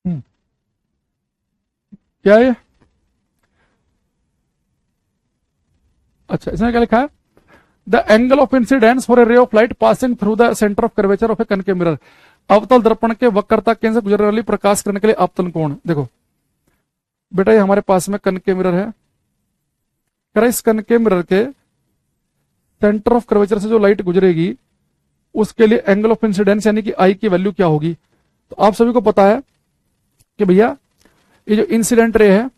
हम्म, क्या है ये? अच्छा, इसमें क्या लिखा है, the angle of incidence for a ray of light passing through the centre of curvature of a concave mirror, अवतल दर्पण के वक्रता केंद्र से गुजरने वाली प्रकाश करने के लिए आपतन कोण। देखो बेटा, ये हमारे पास में कनकेव मिरर है, कह रहा इस कनकेव मिरर के सेंटर ऑफ कर्वेचर से जो लाइट गुजरेगी उसके लिए एंगल ऑफ इंसिडेंस यानी कि आई की वैल्यू क्या होगी। तो आप सभी को पता है कि भैया ये जो इंसिडेंट रे है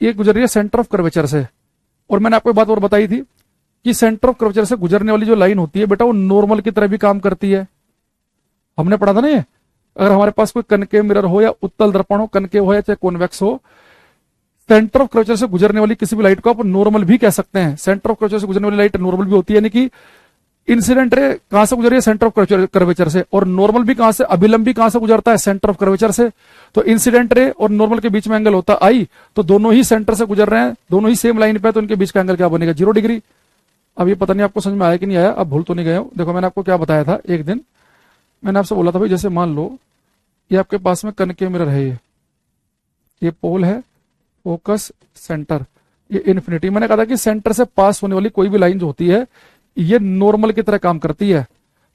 ये गुजर रही है सेंटर ऑफ कर्वेचर से, और मैंने आपको एक बात और बताई थी कि सेंटर ऑफ कर्वेचर से गुजरने वाली जो लाइन होती है बेटा वो नॉर्मल की तरह भी काम करती है। हमने पढ़ा था ना ये, अगर हमारे पास कोई कनकेव मिरर हो या उत्तल दर्पण हो, कनकेव हो या चाहे कॉन्वेक्स हो, सेंटर ऑफ कर्वेचर से गुजरने वाली किसी भी लाइट को आप नॉर्मल भी कह सकते हैं। सेंटर ऑफ कर्वेचर से गुजरने वाली लाइट नॉर्मल भी होती है, यानी कि इंसिडेंट रे कहां से गुजर रही है, सेंटर ऑफ कर्वेचर से, और नॉर्मल भी कहां से, अभिलंब भी कहां से गुजरता है, सेंटर ऑफ कर्वेचर से। तो इंसिडेंट रे और नॉर्मल के बीच में एंगल होता है आई, तो दोनों ही सेंटर से गुजर रहे हैं, दोनों ही सेम लाइन पे, तो उनके बीच का एंगल क्या बनेगा, 0 डिग्री। अब ये पता नहीं आपको समझ में आया कि नहीं आया, अब भूल तो नहीं गए हो। देखो मैंने आपको क्या बताया था एक दिन, मैंने आपसे बोला था भाई जैसे मान लो ये आपके पास में कनकेव मिरर है, ये पोल है, फोकस, सेंटर, ये इन्फिनिटी। मैंने कहा था कि सेंटर से पास होने वाली कोई भी लाइन जो होती है ये नॉर्मल की तरह काम करती है।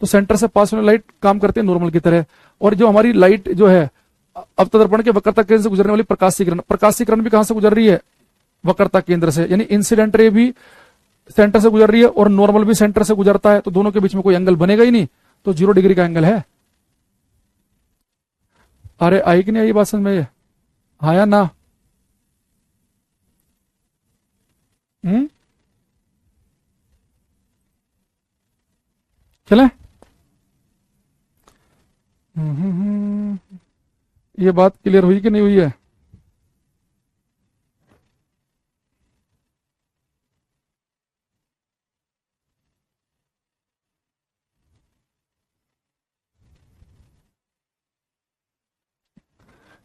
तो सेंटर से पास होने लाइट काम करती है नॉर्मल की तरह, और जो हमारी लाइट जो है अवतल दर्पण के वक्रता केंद्र से गुजरने वाली प्रकाशीकरण भी कहां से गुजर रही है, वक्रता केंद्र से। यानी इंसिडेंट रे भी सेंटर से गुजर रही है और नॉर्मल भी सेंटर से गुजरता है, तो दोनों के बीच में कोई एंगल बनेगा ही नहीं, तो 0 डिग्री का एंगल है। अरे आई कि नहीं आई बात समझ में, हाँ या ना? हम्म, चले। ये बात क्लियर हुई कि नहीं हुई है?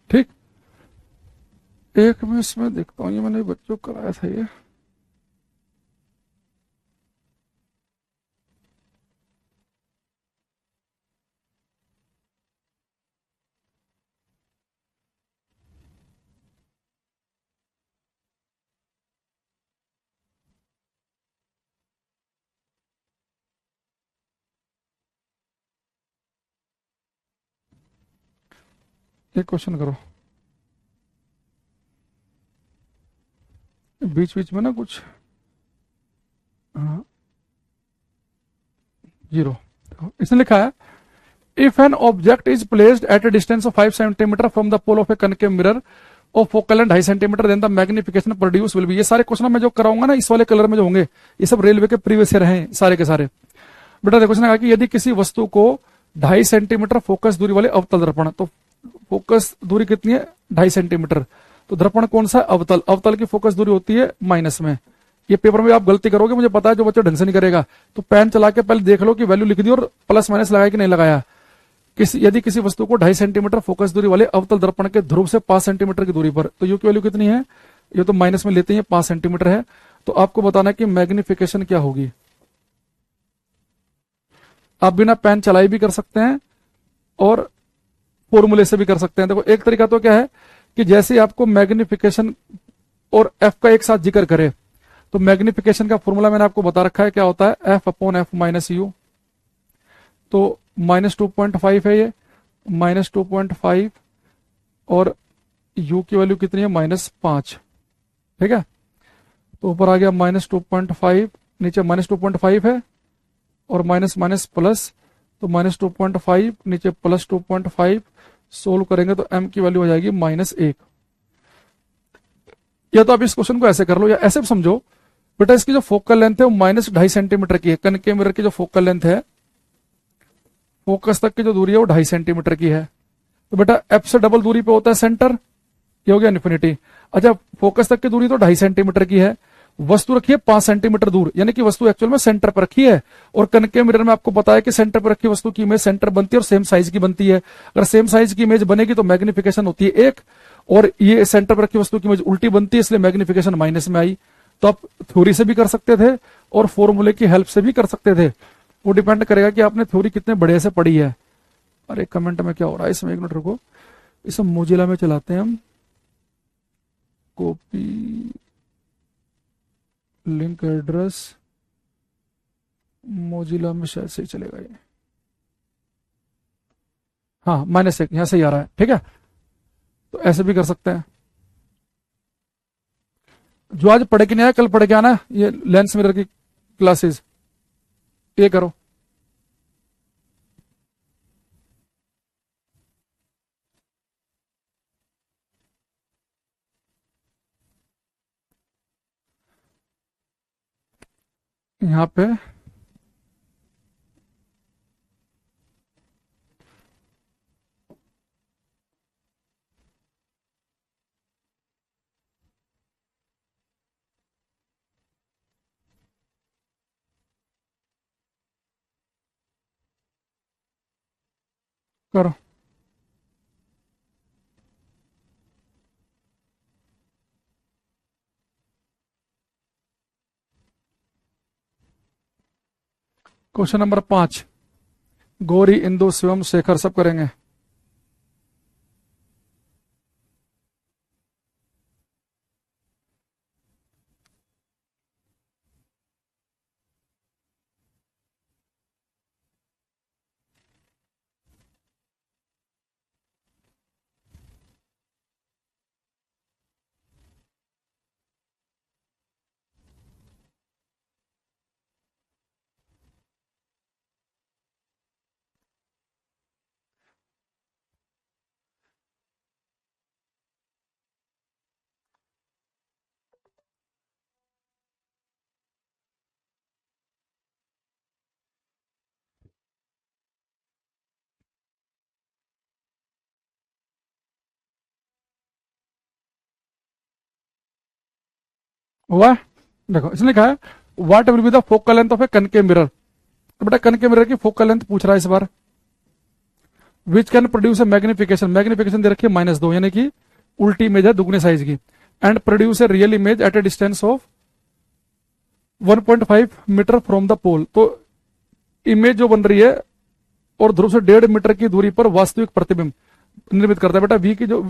ठीक, एक मैं इसमें देखता हूँ, ये मैंने बच्चों को कराया था ये। एक क्वेश्चन करो, बीच बीच में ना कुछ, हाँ, 0। इसने लिखा है if an object is placed at a distance of 5 centimetre from the pole of a concave mirror of focal length 2.5 centimetre, then the magnification produce will be. ये सारे क्वेश्चन मैं जो कराऊंगा ना इस वाले कलर में जो होंगे, ये सब रेलवे के प्रीवियस ईयर हैं सारे के सारे। बेटा देखो, उसने कहा कि यदि किसी वस्तु को 2.5 सेंटीमीटर फोकस दूरी वाले अवतल दर्पण, तो फोकस दूरी कितनी है 2.5 सेंटीमीटर, तो दर्पण कौन सा है अवतल, अवतल की फोकस दूरी होती है माइनस में। ये पेपर में आप गलती करोगे मुझे पता है, जो बच्चा ढंग से नहीं करेगा, तो पेन चला के पहले देख लो कि वैल्यू लिख दी और प्लस माइनस लगाया कि नहीं लगाया। यदि किसी वस्तु को 2.5 सेंटीमीटर फोकस दूरी वाले अवतल दर्पण के ध्रुव से 5 सेंटीमीटर की दूरी पर, तो यू की वैल्यू कितनी है, ये तो माइनस में लेते हैं 5 सेंटीमीटर है, तो आपको बताना है कि मैग्निफिकेशन क्या होगी। आप बिना पेन चलाए भी कर सकते हैं और फॉर्मूले से भी कर सकते हैं। देखो एक तरीका तो क्या है कि जैसे आपको मैग्निफिकेशन और एफ का एक साथ जिक्र करे, तो मैग्निफिकेशन का फॉर्मूला मैंने आपको बता रखा है क्या होता है, F upon F minus U, तो -2.5 है ये, -2.5 और u की वैल्यू कितनी है -5, ठीक है। तो ऊपर आ गया -2.5, नीचे -2.5 है और माइनस माइनस प्लस, तो -2.5 नीचे +2.5, सोल्व करेंगे तो m की वैल्यू हो जाएगी -1। या तो आप इस क्वेश्चन को ऐसे कर लो या ऐसे समझो, बेटा इसकी जो फोकल लेंथ है वो -2.5 सेंटीमीटर की है, कनकेव मिरर की जो फोकल लेंथ है, फोकस तक की जो दूरी है वो 2.5 सेंटीमीटर की है, तो बेटा एफ से डबल दूरी पे होता है सेंटर, ये हो गया इन्फिनिटी। अच्छा फोकस तक की दूरी तो 2.5 सेंटीमीटर की है, वस्तु रखी है 5 सेंटीमीटर दूर, यानी कि वस्तु एक्चुअल में सेंटर पर रखी है, और कनकेव मिरर में आपको पता है कि सेंटर पर रखी वस्तु की इमेज सेंटर बनती है और सेम साइज की बनती है। अगर सेम साइज की इमेज बनेगी तो मैग्निफिकेशन होती है 1, और ये सेंटर पर रखी वस्तु की इमेज उल्टी बनती है, इसलिए मैग्निफिकेशन माइनस में आई। तो आप थ्योरी से भी कर सकते थे और फॉर्मूले की हेल्प से भी कर सकते थे, वो डिपेंड करेगा कि आपने थ्योरी कितने बढ़िया से पढ़ी है। अरे कमेंट में क्या हो रहा है, इसमें एक मिनट रुको, इसे मोजिला में चलाते हैं हम, कॉपी लिंक एड्रेस, मोजिला में शायद सही चलेगा ये, हाँ -1 यहां से ही आ रहा है, ठीक है। तो ऐसे भी कर सकते हैं। जो आज पढ़े के नहीं आया कल पढ़ के आना, ये लेंस मिरर की क्लासेस, ये करो। यहां पे करो, क्वेश्चन नंबर 5, गौरी इंदु शिवम शेखर सब करेंगे। हुआ, देखो इसने कहा है what will be the focal length of a concave mirror, तो बेटा कनकेव मिरर की फोकल लेंथ पूछ रहा है इस बार, which can produce a magnification, magnification दे रखी है -2, यानी कि उल्टी इमेज है दुगने साइज की, and produce a real image at a distance of 1.5 metre from the pole, तो इमेज जो बन रही है और ध्रुव से 1.5 मीटर की दूरी पर वास्तविक प्रतिबिंब निर्मित करता है। बेटा वी की जो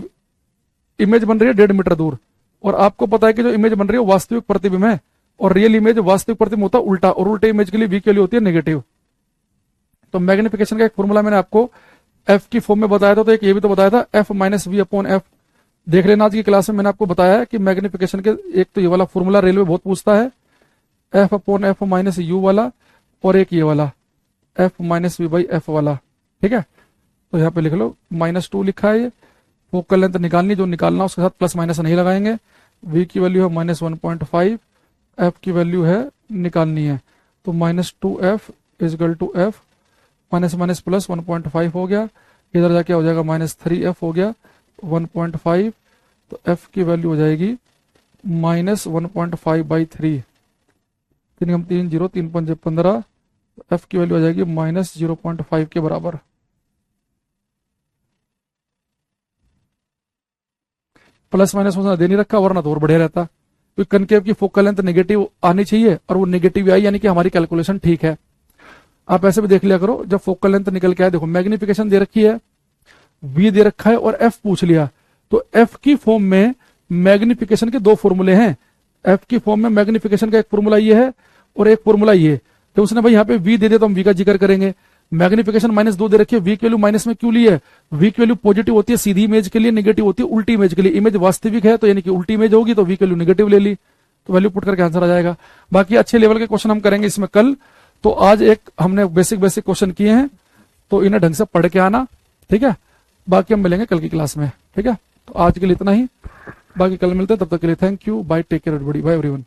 इमेज बन रही है 1.5 मीटर दूर, और आपको पता है कि जो इमेज बन रही है वास्तविक प्रतिबिंब है, और रियल इमेज वास्तविक प्रतिबिंब होता है उल्टा, और उल्टे इमेज के लिए वी की वैल्यू होती है नेगेटिव। तो मैग्निफिकेशन का एक फॉर्मूला मैंने आपको एफ की फॉर्म में बताया था, तो एक ये भी तो बताया था F minus V upon F. देख लेना आज की क्लास में मैंने आपको बताया है कि मैग्निफिकेशन के एक तो ये वाला फॉर्मूला रेलवे बहुत पूछता है, F upon F minus U वाला, और एक ये वाला F minus V by F वाला। ठीक है, तो यहाँ पे लिख लो -2 लिखा है, ये फोकल लेंथ निकालनी, जो निकालना उसके साथ प्लस माइनस नहीं लगाएंगे। v की वैल्यू है -1.5, f की वैल्यू है निकालनी है, तो -2f is equal to F, minus minus plus 1.5 हो गया, इधर जाके हो जाएगा -3f हो गया 1.5, तो f की वैल्यू हो जाएगी -1.5/3, 3 3 0 3 5 15, तो f की वैल्यू हो जाएगी -0.5 के बराबर। प्लस माइनस उसने दे नहीं रखा, वरना तो और बढ़िया रहता, क्योंकि कनकेव की फोकल लेंथ नेगेटिव आनी चाहिए और वो नेगेटिव आई, यानी कि हमारी कैलकुलेशन ठीक है। आप ऐसे भी देख लिया करो, जब फोकल लेंथ निकल के आए, देखो मैग्निफिकेशन दे रखी है, v दे रखा है और f पूछ लिया, तो f की फॉर्म में मैग्निफिकेशन के दो फॉर्मूले हैं। f की फॉर्म में मैग्निफिकेशन का एक फॉर्मूला ये है और एक फॉर्मूला ये, तो उसने भाई यहाँ पे v दे दिया तो हम v का जिक्र करेंगे। मैग्निफिकेशन -2 दे रखी है, v की वैल्यू माइनस में क्यों ली है? v की वैल्यू पॉजिटिव होती है सीधी इमेज के लिए, नेगेटिव होती है उल्टी इमेज के लिए। इमेज वास्तविक है तो यानी कि उल्टी इमेज होगी, तो v की वैल्यू नेगेटिव ले ली, तो वैल्यू पुट करके आंसर आ जाएगा। बाकी अच्छे लेवल के क्वेश्चन हम करेंगे इसमें कल। तो आज एक हमने बेसिक क्वेश्चन किए हैं, तो इन्हें ढंग से पढ़ के आना, ठीक है। बाकी हम मिलेंगे कल की क्लास में, ठीक है। तो आज के लिए इतना ही, बाकी कल मिलते हैं, तब तक के लिए thank you, bye, take care everybody, bye everyone.